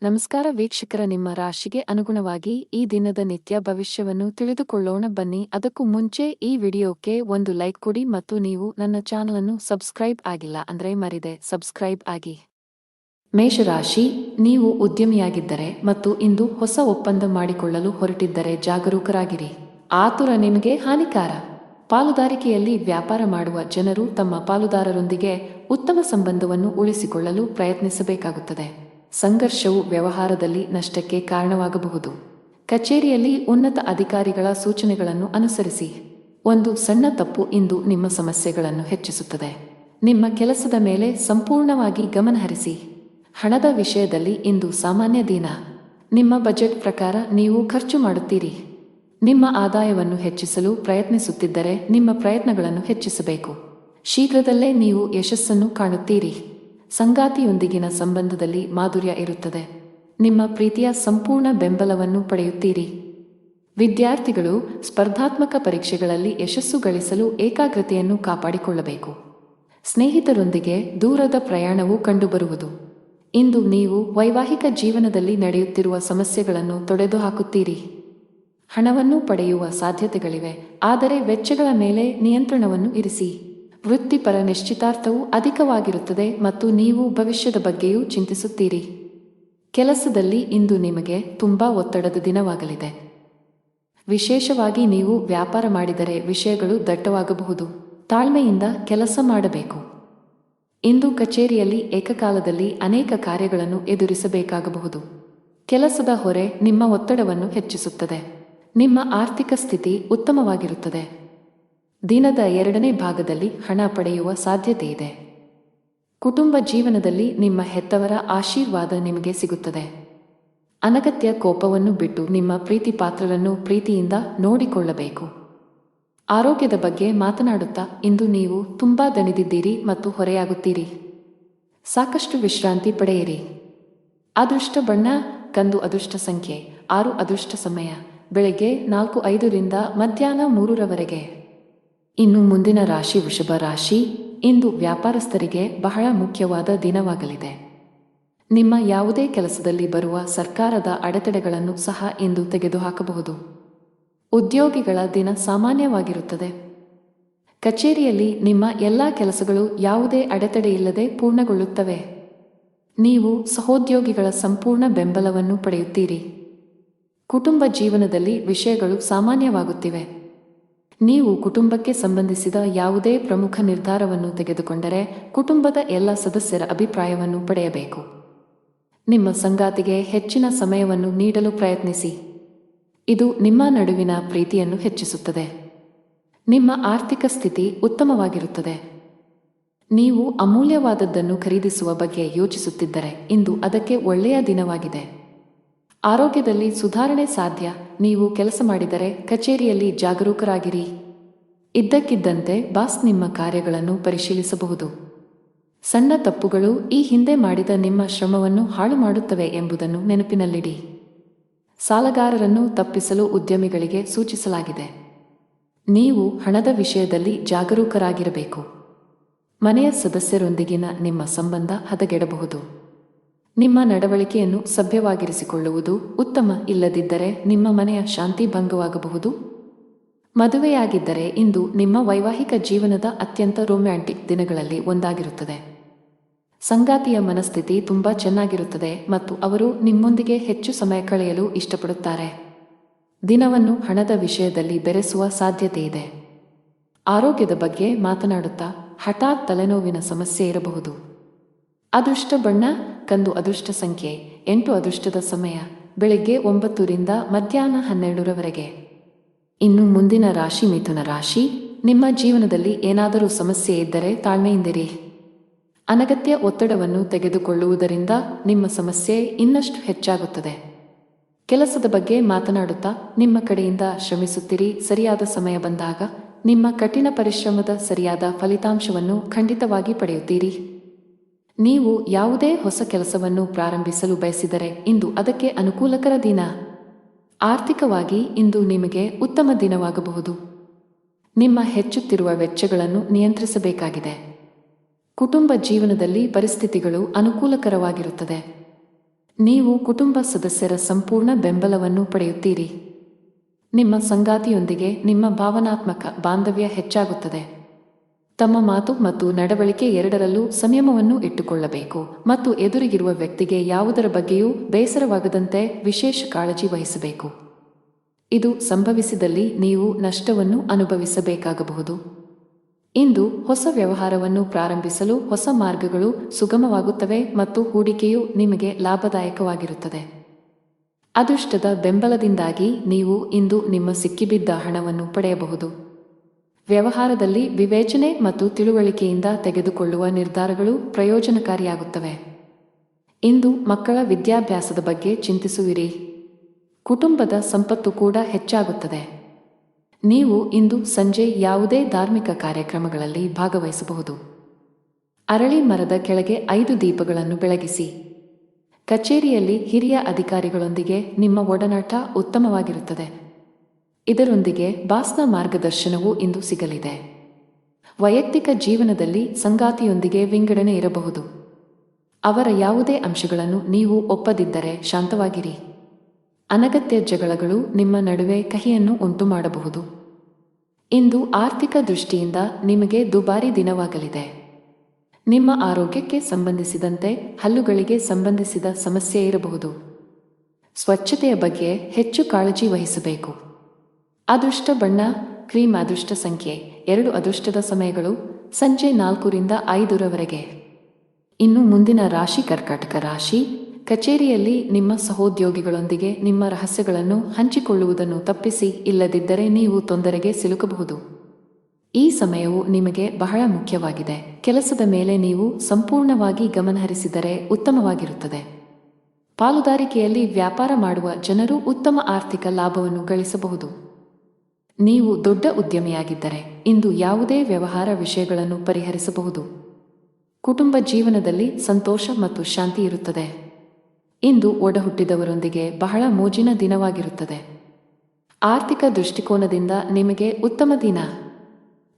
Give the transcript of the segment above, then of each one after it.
ನಮಸ್ಕಾರ ವೀಕ್ಷಕರ, ನಿಮ್ಮ ರಾಶಿಗೆ ಅನುಗುಣವಾಗಿ ಈ ದಿನದ ನಿತ್ಯ ಭವಿಷ್ಯವನ್ನು ತಿಳಿದುಕೊಳ್ಳೋಣ ಬನ್ನಿ. ಅದಕ್ಕೂ ಮುಂಚೆ ಈ ವಿಡಿಯೋಕ್ಕೆ ಒಂದು ಲೈಕ್ ಕೊಡಿ ಮತ್ತು ನೀವು ನನ್ನ ಚಾನಲ್ ಅನ್ನು ಸಬ್ಸ್ಕ್ರೈಬ್ ಆಗಿಲ್ಲ ಅಂದ್ರೆ ಮರಿದೆ ಸಬ್ಸ್ಕ್ರೈಬ್ ಆಗಿ. ಮೇಷರಾಶಿ, ನೀವು ಉದ್ಯಮಿಯಾಗಿದ್ದರೆ ಮತ್ತು ಇಂದು ಹೊಸ ಒಪ್ಪಂದ ಮಾಡಿಕೊಳ್ಳಲು ಹೊರಟಿದ್ದರೆ ಜಾಗರೂಕರಾಗಿರಿ. ಆತುರ ನಿಮಗೆ ಹಾನಿಕಾರ. ಪಾಲುದಾರಿಕೆಯಲ್ಲಿ ವ್ಯಾಪಾರ ಮಾಡುವ ಜನರು ತಮ್ಮ ಪಾಲುದಾರರೊಂದಿಗೆ ಉತ್ತಮ ಸಂಬಂಧವನ್ನು ಉಳಿಸಿಕೊಳ್ಳಲು ಪ್ರಯತ್ನಿಸಬೇಕಾಗುತ್ತದೆ. ಸಂಘರ್ಷವು ವ್ಯವಹಾರದಲ್ಲಿ ನಷ್ಟಕ್ಕೆ ಕಾರಣವಾಗಬಹುದು. ಕಚೇರಿಯಲ್ಲಿ ಉನ್ನತ ಅಧಿಕಾರಿಗಳ ಸೂಚನೆಗಳನ್ನು ಅನುಸರಿಸಿ. ಒಂದು ಸಣ್ಣ ತಪ್ಪು ಇಂದು ನಿಮ್ಮ ಸಮಸ್ಯೆಗಳನ್ನು ಹೆಚ್ಚಿಸುತ್ತದೆ. ನಿಮ್ಮ ಕೆಲಸದ ಮೇಲೆ ಸಂಪೂರ್ಣವಾಗಿ ಗಮನಹರಿಸಿ. ಹಣದ ವಿಷಯದಲ್ಲಿ ಇಂದು ಸಾಮಾನ್ಯ ದಿನ. ನಿಮ್ಮ ಬಜೆಟ್ ಪ್ರಕಾರ ನೀವು ಖರ್ಚು ಮಾಡುತ್ತೀರಿ. ನಿಮ್ಮ ಆದಾಯವನ್ನು ಹೆಚ್ಚಿಸಲು ಪ್ರಯತ್ನಿಸುತ್ತಿದ್ದರೆ ನಿಮ್ಮ ಪ್ರಯತ್ನಗಳನ್ನು ಹೆಚ್ಚಿಸಬೇಕು. ಶೀಘ್ರದಲ್ಲೇ ನೀವು ಯಶಸ್ಸನ್ನು ಕಾಣುತ್ತೀರಿ. ಸಂಗಾತಿಯೊಂದಿಗಿನ ಸಂಬಂಧದಲ್ಲಿ ಮಾಧುರ್ಯ ಇರುತ್ತದೆ. ನಿಮ್ಮ ಪ್ರೀತಿಯ ಸಂಪೂರ್ಣ ಬೆಂಬಲವನ್ನು ಪಡೆಯುತ್ತೀರಿ. ವಿದ್ಯಾರ್ಥಿಗಳು ಸ್ಪರ್ಧಾತ್ಮಕ ಪರೀಕ್ಷೆಗಳಲ್ಲಿ ಯಶಸ್ಸು ಗಳಿಸಲು ಏಕಾಗ್ರತೆಯನ್ನು ಕಾಪಾಡಿಕೊಳ್ಳಬೇಕು. ಸ್ನೇಹಿತರೊಂದಿಗೆ ದೂರದ ಪ್ರಯಾಣವು ಕಂಡುಬರುವುದು. ಇಂದು ನೀವು ವೈವಾಹಿಕ ಜೀವನದಲ್ಲಿ ನಡೆಯುತ್ತಿರುವ ಸಮಸ್ಯೆಗಳನ್ನು ತೊಡೆದುಹಾಕುತ್ತೀರಿ. ಹಣವನ್ನು ಪಡೆಯುವ ಸಾಧ್ಯತೆಗಳಿವೆ, ಆದರೆ ವೆಚ್ಚಗಳ ಮೇಲೆ ನಿಯಂತ್ರಣವನ್ನು ಇರಿಸಿ. ವೃತ್ತಿಪರ ನಿಶ್ಚಿತಾರ್ಥವು ಅಧಿಕವಾಗಿರುತ್ತದೆ ಮತ್ತು ನೀವು ಭವಿಷ್ಯದ ಬಗ್ಗೆಯೂ ಚಿಂತಿಸುತ್ತೀರಿ. ಕೆಲಸದಲ್ಲಿ ಇಂದು ನಿಮಗೆ ತುಂಬಾ ಒತ್ತಡದ ದಿನವಾಗಲಿದೆ. ವಿಶೇಷವಾಗಿ ನೀವು ವ್ಯಾಪಾರ ಮಾಡಿದರೆ ವಿಷಯಗಳು ದಟ್ಟವಾಗಬಹುದು. ತಾಳ್ಮೆಯಿಂದ ಕೆಲಸ ಮಾಡಬೇಕು. ಇಂದು ಕಚೇರಿಯಲ್ಲಿ ಏಕಕಾಲದಲ್ಲಿ ಅನೇಕ ಕಾರ್ಯಗಳನ್ನು ಎದುರಿಸಬೇಕಾಗಬಹುದು. ಕೆಲಸದ ಹೊರೆ ನಿಮ್ಮ ಒತ್ತಡವನ್ನು ಹೆಚ್ಚಿಸುತ್ತದೆ. ನಿಮ್ಮ ಆರ್ಥಿಕ ಸ್ಥಿತಿ ಉತ್ತಮವಾಗಿರುತ್ತದೆ. ದಿನದ ಎರಡನೇ ಭಾಗದಲ್ಲಿ ಹಣ ಪಡೆಯುವ ಸಾಧ್ಯತೆಯಿದೆ. ಕುಟುಂಬ ಜೀವನದಲ್ಲಿ ನಿಮ್ಮ ಹೆತ್ತವರ ಆಶೀರ್ವಾದ ನಿಮಗೆ ಸಿಗುತ್ತದೆ. ಅನಗತ್ಯ ಕೋಪವನ್ನು ಬಿಟ್ಟು ನಿಮ್ಮ ಪ್ರೀತಿ ಪಾತ್ರರನ್ನು ಪ್ರೀತಿಯಿಂದ ನೋಡಿಕೊಳ್ಳಬೇಕು. ಆರೋಗ್ಯದ ಬಗ್ಗೆ ಮಾತನಾಡುತ್ತಾ ಇಂದು ನೀವು ತುಂಬಾ ದಣಿದಿದ್ದೀರಿ ಮತ್ತು ಹೊರೆಯಾಗುತ್ತೀರಿ. ಸಾಕಷ್ಟು ವಿಶ್ರಾಂತಿ ಪಡೆಯಿರಿ. ಅದೃಷ್ಟ ಬಣ್ಣ ಕಂದು, ಅದೃಷ್ಟ ಸಂಖ್ಯೆ 6, ಅದೃಷ್ಟ ಸಮಯ ಬೆಳಗ್ಗೆ 4:05 ರಿಂದ ಮಧ್ಯಾಹ್ನ 3 ಇನ್ನು ಮುಂದಿನ ರಾಶಿ ವೃಷಭ ರಾಶಿ. ಇಂದು ವ್ಯಾಪಾರಸ್ಥರಿಗೆ ಬಹಳ ಮುಖ್ಯವಾದ ದಿನವಾಗಲಿದೆ. ನಿಮ್ಮ ಯಾವುದೇ ಕೆಲಸದಲ್ಲಿ ಬರುವ ಸರ್ಕಾರದ ಅಡೆತಡೆಗಳನ್ನು ಸಹ ಇಂದು ತೆಗೆದುಹಾಕಬಹುದು. ಉದ್ಯೋಗಿಗಳ ದಿನ ಸಾಮಾನ್ಯವಾಗಿರುತ್ತದೆ. ಕಚೇರಿಯಲ್ಲಿ ನಿಮ್ಮ ಎಲ್ಲಾ ಕೆಲಸಗಳು ಯಾವುದೇ ಅಡೆತಡೆಯಿಲ್ಲದೆ ಪೂರ್ಣಗೊಳ್ಳುತ್ತವೆ. ನೀವು ಸಹೋದ್ಯೋಗಿಗಳ ಸಂಪೂರ್ಣ ಬೆಂಬಲವನ್ನು ಪಡೆಯುತ್ತೀರಿ. ಕುಟುಂಬ ಜೀವನದಲ್ಲಿ ವಿಷಯಗಳು ಸಾಮಾನ್ಯವಾಗುತ್ತಿವೆ. ನೀವು ಕುಟುಂಬಕ್ಕೆ ಸಂಬಂಧಿಸಿದ ಯಾವುದೇ ಪ್ರಮುಖ ನಿರ್ಧಾರವನ್ನು ತೆಗೆದುಕೊಂಡರೆ ಕುಟುಂಬದ ಎಲ್ಲ ಸದಸ್ಯರ ಅಭಿಪ್ರಾಯವನ್ನು ಪಡೆಯಬೇಕು. ನಿಮ್ಮ ಸಂಗಾತಿಗೆ ಹೆಚ್ಚಿನ ಸಮಯವನ್ನು ನೀಡಲು ಪ್ರಯತ್ನಿಸಿ. ಇದು ನಿಮ್ಮ ನಡುವಿನ ಪ್ರೀತಿಯನ್ನು ಹೆಚ್ಚಿಸುತ್ತದೆ. ನಿಮ್ಮ ಆರ್ಥಿಕ ಸ್ಥಿತಿ ಉತ್ತಮವಾಗಿರುತ್ತದೆ. ನೀವು ಅಮೂಲ್ಯವಾದದ್ದನ್ನು ಖರೀದಿಸುವ ಬಗ್ಗೆ ಯೋಚಿಸುತ್ತಿದ್ದರೆ ಇಂದು ಅದಕ್ಕೆ ಒಳ್ಳೆಯ ದಿನವಾಗಿದೆ. ಆರೋಗ್ಯದಲ್ಲಿ ಸುಧಾರಣೆ ಸಾಧ್ಯ. ನೀವು ಕೆಲಸ ಮಾಡಿದರೆ ಕಚೇರಿಯಲ್ಲಿ ಜಾಗರೂಕರಾಗಿರಿ. ಇದ್ದಕ್ಕಿದ್ದಂತೆ ಬಾಸ್ ನಿಮ್ಮ ಕಾರ್ಯಗಳನ್ನು ಪರಿಶೀಲಿಸಬಹುದು. ಸಣ್ಣ ತಪ್ಪುಗಳು ಈ ಹಿಂದೆ ಮಾಡಿದ ನಿಮ್ಮ ಶ್ರಮವನ್ನು ಹಾಳು ಮಾಡುತ್ತವೆ ಎಂಬುದನ್ನು ನೆನಪಿನಲ್ಲಿಡಿ. ಸಾಲಗಾರರನ್ನು ತಪ್ಪಿಸಲು ಉದ್ಯಮಿಗಳಿಗೆ ಸೂಚಿಸಲಾಗಿದೆ. ನೀವು ಹಣದ ವಿಷಯದಲ್ಲಿ ಜಾಗರೂಕರಾಗಿರಬೇಕು. ಮನೆಯ ಸದಸ್ಯರೊಂದಿಗಿನ ನಿಮ್ಮ ಸಂಬಂಧ ಹದಗೆಡಬಹುದು. ನಿಮ್ಮ ನಡವಳಿಕೆಯನ್ನು ಸಭ್ಯವಾಗಿರಿಸಿಕೊಳ್ಳುವುದು ಉತ್ತಮ. ಇಲ್ಲದಿದ್ದರೆ ನಿಮ್ಮ ಮನೆಯ ಶಾಂತಿ ಭಂಗವಾಗಬಹುದು. ಮದುವೆಯಾಗಿದ್ದರೆ ಇಂದು ನಿಮ್ಮ ವೈವಾಹಿಕ ಜೀವನದ ಅತ್ಯಂತ ರೊಮ್ಯಾಂಟಿಕ್ ದಿನಗಳಲ್ಲಿ ಒಂದಾಗಿರುತ್ತದೆ. ಸಂಗಾತಿಯ ಮನಸ್ಥಿತಿ ತುಂಬಾ ಚೆನ್ನಾಗಿರುತ್ತದೆ ಮತ್ತು ಅವರು ನಿಮ್ಮೊಂದಿಗೆ ಹೆಚ್ಚು ಸಮಯ ಕಳೆಯಲು ಇಷ್ಟಪಡುತ್ತಾರೆ. ದಿನವನ್ನು ಹಣದ ವಿಷಯದಲ್ಲಿ ಬೆರೆಸುವ ಸಾಧ್ಯತೆಯಿದೆ. ಆರೋಗ್ಯದ ಬಗ್ಗೆ ಮಾತನಾಡುತ್ತಾ ಹಠಾತ್ ತಲೆನೋವಿನ ಸಮಸ್ಯೆ ಇರಬಹುದು. ಅದೃಷ್ಟ ಬಣ್ಣ ಕಂದು, ಅದೃಷ್ಟ ಸಂಖ್ಯೆ 8, ಅದೃಷ್ಟದ ಸಮಯ ಬೆಳಗ್ಗೆ 9 ರಿಂದ ಮಧ್ಯಾಹ್ನ 12 ಇನ್ನು ಮುಂದಿನ ರಾಶಿ ಮಿಥುನ ರಾಶಿ. ನಿಮ್ಮ ಜೀವನದಲ್ಲಿ ಏನಾದರೂ ಸಮಸ್ಯೆ ಇದ್ದರೆ ತಾಳ್ಮೆಯಿಂದಿರಿ. ಅನಗತ್ಯ ಒತ್ತಡವನ್ನು ತೆಗೆದುಕೊಳ್ಳುವುದರಿಂದ ನಿಮ್ಮ ಸಮಸ್ಯೆ ಇನ್ನಷ್ಟು ಹೆಚ್ಚಾಗುತ್ತದೆ. ಕೆಲಸದ ಬಗ್ಗೆ ಮಾತನಾಡುತ್ತಾ ನಿಮ್ಮ ಕಡೆಯಿಂದ ಶ್ರಮಿಸುತ್ತೀರಿ. ಸರಿಯಾದ ಸಮಯ ಬಂದಾಗ ನಿಮ್ಮ ಕಠಿಣ ಪರಿಶ್ರಮದ ಸರಿಯಾದ ಫಲಿತಾಂಶವನ್ನು ಖಂಡಿತವಾಗಿ ಪಡೆಯುತ್ತೀರಿ. ನೀವು ಯಾವುದೇ ಹೊಸ ಕೆಲಸವನ್ನು ಪ್ರಾರಂಭಿಸಲು ಬಯಸಿದರೆ ಇಂದು ಅದಕ್ಕೆ ಅನುಕೂಲಕರ ದಿನ. ಆರ್ಥಿಕವಾಗಿ ಇಂದು ನಿಮಗೆ ಉತ್ತಮ ದಿನವಾಗಬಹುದು. ನಿಮ್ಮ ಹೆಚ್ಚುತ್ತಿರುವ ವೆಚ್ಚಗಳನ್ನು ನಿಯಂತ್ರಿಸಬೇಕಾಗಿದೆ. ಕುಟುಂಬ ಜೀವನದಲ್ಲಿ ಪರಿಸ್ಥಿತಿಗಳು ಅನುಕೂಲಕರವಾಗಿರುತ್ತದೆ. ನೀವು ಕುಟುಂಬ ಸದಸ್ಯರ ಸಂಪೂರ್ಣ ಬೆಂಬಲವನ್ನು ಪಡೆಯುತ್ತೀರಿ. ನಿಮ್ಮ ಸಂಗಾತಿಯೊಂದಿಗೆ ನಿಮ್ಮ ಭಾವನಾತ್ಮಕ ಬಾಂಧವ್ಯ ಹೆಚ್ಚಾಗುತ್ತದೆ. ತಮ್ಮ ಮಾತು ಮತ್ತು ನಡವಳಿಕೆ ಎರಡರಲ್ಲೂ ಸಂಯಮವನ್ನು ಇಟ್ಟುಕೊಳ್ಳಬೇಕು ಮತ್ತು ಎದುರಿಗಿರುವ ವ್ಯಕ್ತಿಗೆ ಯಾವುದರ ಬಗ್ಗೆಯೂ ಬೇಸರವಾಗದಂತೆ ವಿಶೇಷ ಕಾಳಜಿ ವಹಿಸಬೇಕು. ಇದು ಸಂಭವಿಸಿದಲ್ಲಿ ನೀವು ನಷ್ಟವನ್ನು ಅನುಭವಿಸಬೇಕಾಗಬಹುದು. ಇಂದು ಹೊಸ ವ್ಯವಹಾರವನ್ನು ಪ್ರಾರಂಭಿಸಲು ಹೊಸ ಮಾರ್ಗಗಳು ಸುಗಮವಾಗುತ್ತವೆ ಮತ್ತು ಹೂಡಿಕೆಯು ನಿಮಗೆ ಲಾಭದಾಯಕವಾಗಿರುತ್ತದೆ. ಅದೃಷ್ಟದ ಬೆಂಬಲದಿಂದಾಗಿ ನೀವು ಇಂದು ನಿಮ್ಮ ಸಿಕ್ಕಿಬಿದ್ದ ಹಣವನ್ನು ಪಡೆಯಬಹುದು. ವ್ಯವಹಾರದಲ್ಲಿ ವಿವೇಚನೆ ಮತ್ತು ತಿಳುವಳಿಕೆಯಿಂದ ತೆಗೆದುಕೊಳ್ಳುವ ನಿರ್ಧಾರಗಳು ಪ್ರಯೋಜನಕಾರಿಯಾಗುತ್ತವೆ. ಇಂದು ಮಕ್ಕಳ ವಿದ್ಯಾಭ್ಯಾಸದ ಬಗ್ಗೆ ಚಿಂತಿಸುವಿರಿ. ಕುಟುಂಬದ ಸಂಪತ್ತು ಕೂಡ ಹೆಚ್ಚಾಗುತ್ತದೆ. ನೀವು ಇಂದು ಸಂಜೆ ಯಾವುದೇ ಧಾರ್ಮಿಕ ಕಾರ್ಯಕ್ರಮಗಳಲ್ಲಿ ಭಾಗವಹಿಸಬಹುದು. ಅರಳಿ ಮರದ ಕೆಳಗೆ 5 ದೀಪಗಳನ್ನು ಬೆಳಗಿಸಿ. ಕಚೇರಿಯಲ್ಲಿ ಹಿರಿಯ ಅಧಿಕಾರಿಗಳೊಂದಿಗೆ ನಿಮ್ಮ ಒಡನಾಟ ಉತ್ತಮವಾಗಿರುತ್ತದೆ. ಇದರೊಂದಿಗೆ ಬಾಸ್ನ ಮಾರ್ಗದರ್ಶನವೂ ಇಂದು ಸಿಗಲಿದೆ. ವೈಯಕ್ತಿಕ ಜೀವನದಲ್ಲಿ ಸಂಗಾತಿಯೊಂದಿಗೆ ವಿಂಗಡಣೆ ಇರಬಹುದು. ಅವರ ಯಾವುದೇ ಅಂಶಗಳನ್ನು ನೀವು ಒಪ್ಪದಿದ್ದರೆ ಶಾಂತವಾಗಿರಿ. ಅನಗತ್ಯ ಜಗಳಗಳು ನಿಮ್ಮ ನಡುವೆ ಕಹಿಯನ್ನು ಉಂಟುಮಾಡಬಹುದು. ಇಂದು ಆರ್ಥಿಕ ದೃಷ್ಟಿಯಿಂದ ನಿಮಗೆ ದುಬಾರಿ ದಿನವಾಗಲಿದೆ. ನಿಮ್ಮ ಆರೋಗ್ಯಕ್ಕೆ ಸಂಬಂಧಿಸಿದಂತೆ ಹಲ್ಲುಗಳಿಗೆ ಸಂಬಂಧಿಸಿದ ಸಮಸ್ಯೆ ಇರಬಹುದು. ಸ್ವಚ್ಛತೆಯ ಬಗ್ಗೆ ಹೆಚ್ಚು ಕಾಳಜಿ ವಹಿಸಬೇಕು. ಅದೃಷ್ಟ ಬಣ್ಣ ಕ್ರೀಮ್. ಅದೃಷ್ಟ ಸಂಖ್ಯೆ 2. ಅದೃಷ್ಟದ ಸಮಯಗಳು ಸಂಜೆ 4 ರಿಂದ 5 ಇನ್ನು ಮುಂದಿನ ರಾಶಿ ಕರ್ಕಾಟಕ ರಾಶಿ. ಕಚೇರಿಯಲ್ಲಿ ನಿಮ್ಮ ಸಹೋದ್ಯೋಗಿಗಳೊಂದಿಗೆ ನಿಮ್ಮ ರಹಸ್ಯಗಳನ್ನು ಹಂಚಿಕೊಳ್ಳುವುದನ್ನು ತಪ್ಪಿಸಿ, ಇಲ್ಲದಿದ್ದರೆ ನೀವು ತೊಂದರೆಗೆ ಸಿಲುಕಬಹುದು. ಈ ಸಮಯವು ನಿಮಗೆ ಬಹಳ ಮುಖ್ಯವಾಗಿದೆ. ಕೆಲಸದ ಮೇಲೆ ನೀವು ಸಂಪೂರ್ಣವಾಗಿ ಗಮನಹರಿಸಿದರೆ ಉತ್ತಮವಾಗಿರುತ್ತದೆ. ಪಾಲುದಾರಿಕೆಯಲ್ಲಿ ವ್ಯಾಪಾರ ಮಾಡುವ ಜನರು ಉತ್ತಮ ಆರ್ಥಿಕ ಲಾಭವನ್ನು ಗಳಿಸಬಹುದು. ನೀವು ದೊಡ್ಡ ಉದ್ಯಮಿಯಾಗಿದ್ದರೆ ಇಂದು ಯಾವುದೇ ವ್ಯವಹಾರ ವಿಷಯಗಳನ್ನು ಪರಿಹರಿಸಬಹುದು. ಕುಟುಂಬ ಜೀವನದಲ್ಲಿ ಸಂತೋಷ ಮತ್ತು ಶಾಂತಿ ಇರುತ್ತದೆ. ಇಂದು ಒಡಹುಟ್ಟಿದವರೊಂದಿಗೆ ಬಹಳ ಮೋಜಿನ ದಿನವಾಗಿರುತ್ತದೆ. ಆರ್ಥಿಕ ದೃಷ್ಟಿಕೋನದಿಂದ ನಿಮಗೆ ಉತ್ತಮ ದಿನ.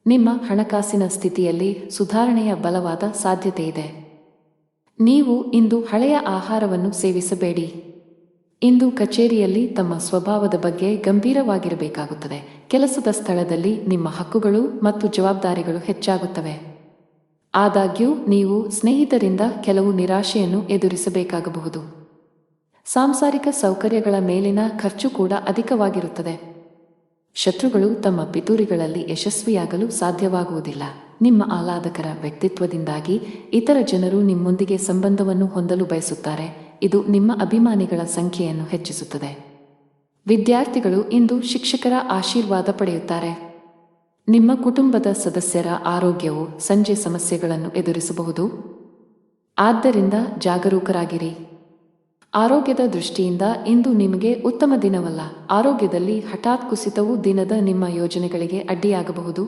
ನಿಮ್ಮ ಹಣಕಾಸಿನ ಸ್ಥಿತಿಯಲ್ಲಿ ಸುಧಾರಣೆಯ ಬಲವಾದ ಸಾಧ್ಯತೆ ಇದೆ. ನೀವು ಇಂದು ಹಳೆಯ ಆಹಾರವನ್ನು ಸೇವಿಸಬೇಡಿ. ಇಂದು ಕಚೇರಿಯಲ್ಲಿ ತಮ್ಮ ಸ್ವಭಾವದ ಬಗ್ಗೆ ಗಂಭೀರವಾಗಿರಬೇಕಾಗುತ್ತದೆ. ಕೆಲಸದ ಸ್ಥಳದಲ್ಲಿ ನಿಮ್ಮ ಹಕ್ಕುಗಳು ಮತ್ತು ಜವಾಬ್ದಾರಿಗಳು ಹೆಚ್ಚಾಗುತ್ತವೆ. ಆದಾಗ್ಯೂ ನೀವು ಸ್ನೇಹಿತರಿಂದ ಕೆಲವು ನಿರಾಶೆಯನ್ನು ಎದುರಿಸಬೇಕಾಗಬಹುದು. ಸಾಂಸಾರಿಕ ಸೌಕರ್ಯಗಳ ಮೇಲಿನ ಖರ್ಚು ಕೂಡ ಅಧಿಕವಾಗಿರುತ್ತದೆ. ಶತ್ರುಗಳು ತಮ್ಮ ಪಿತೂರಿಗಳಲ್ಲಿ ಯಶಸ್ವಿಯಾಗಲು ಸಾಧ್ಯವಾಗುವುದಿಲ್ಲ. ನಿಮ್ಮ ಆಹ್ಲಾದಕರ ವ್ಯಕ್ತಿತ್ವದಿಂದಾಗಿ ಇತರ ಜನರು ನಿಮ್ಮೊಂದಿಗೆ ಸಂಬಂಧವನ್ನು ಹೊಂದಲು ಬಯಸುತ್ತಾರೆ. ಇದು ನಿಮ್ಮ ಅಭಿಮಾನಿಗಳ ಸಂಖ್ಯೆಯನ್ನು ಹೆಚ್ಚಿಸುತ್ತದೆ. ವಿದ್ಯಾರ್ಥಿಗಳು ಇಂದು ಶಿಕ್ಷಕರ ಆಶೀರ್ವಾದ ಪಡೆಯುತ್ತಾರೆ. ನಿಮ್ಮ ಕುಟುಂಬದ ಸದಸ್ಯರ ಆರೋಗ್ಯವು ಸಂಜೆ ಸಮಸ್ಯೆಗಳನ್ನು ಎದುರಿಸಬಹುದು. ಆದ್ದರಿಂದ ಜಾಗರೂಕರಾಗಿರಿ. ಆರೋಗ್ಯದ ದೃಷ್ಟಿಯಿಂದ ಇಂದು ನಿಮಗೆ ಉತ್ತಮ ದಿನವಲ್ಲ. ಆರೋಗ್ಯದಲ್ಲಿ ಹಠಾತ್ ಕುಸಿತವು ದಿನದ ನಿಮ್ಮ ಯೋಜನೆಗಳಿಗೆ ಅಡ್ಡಿಯಾಗಬಹುದು.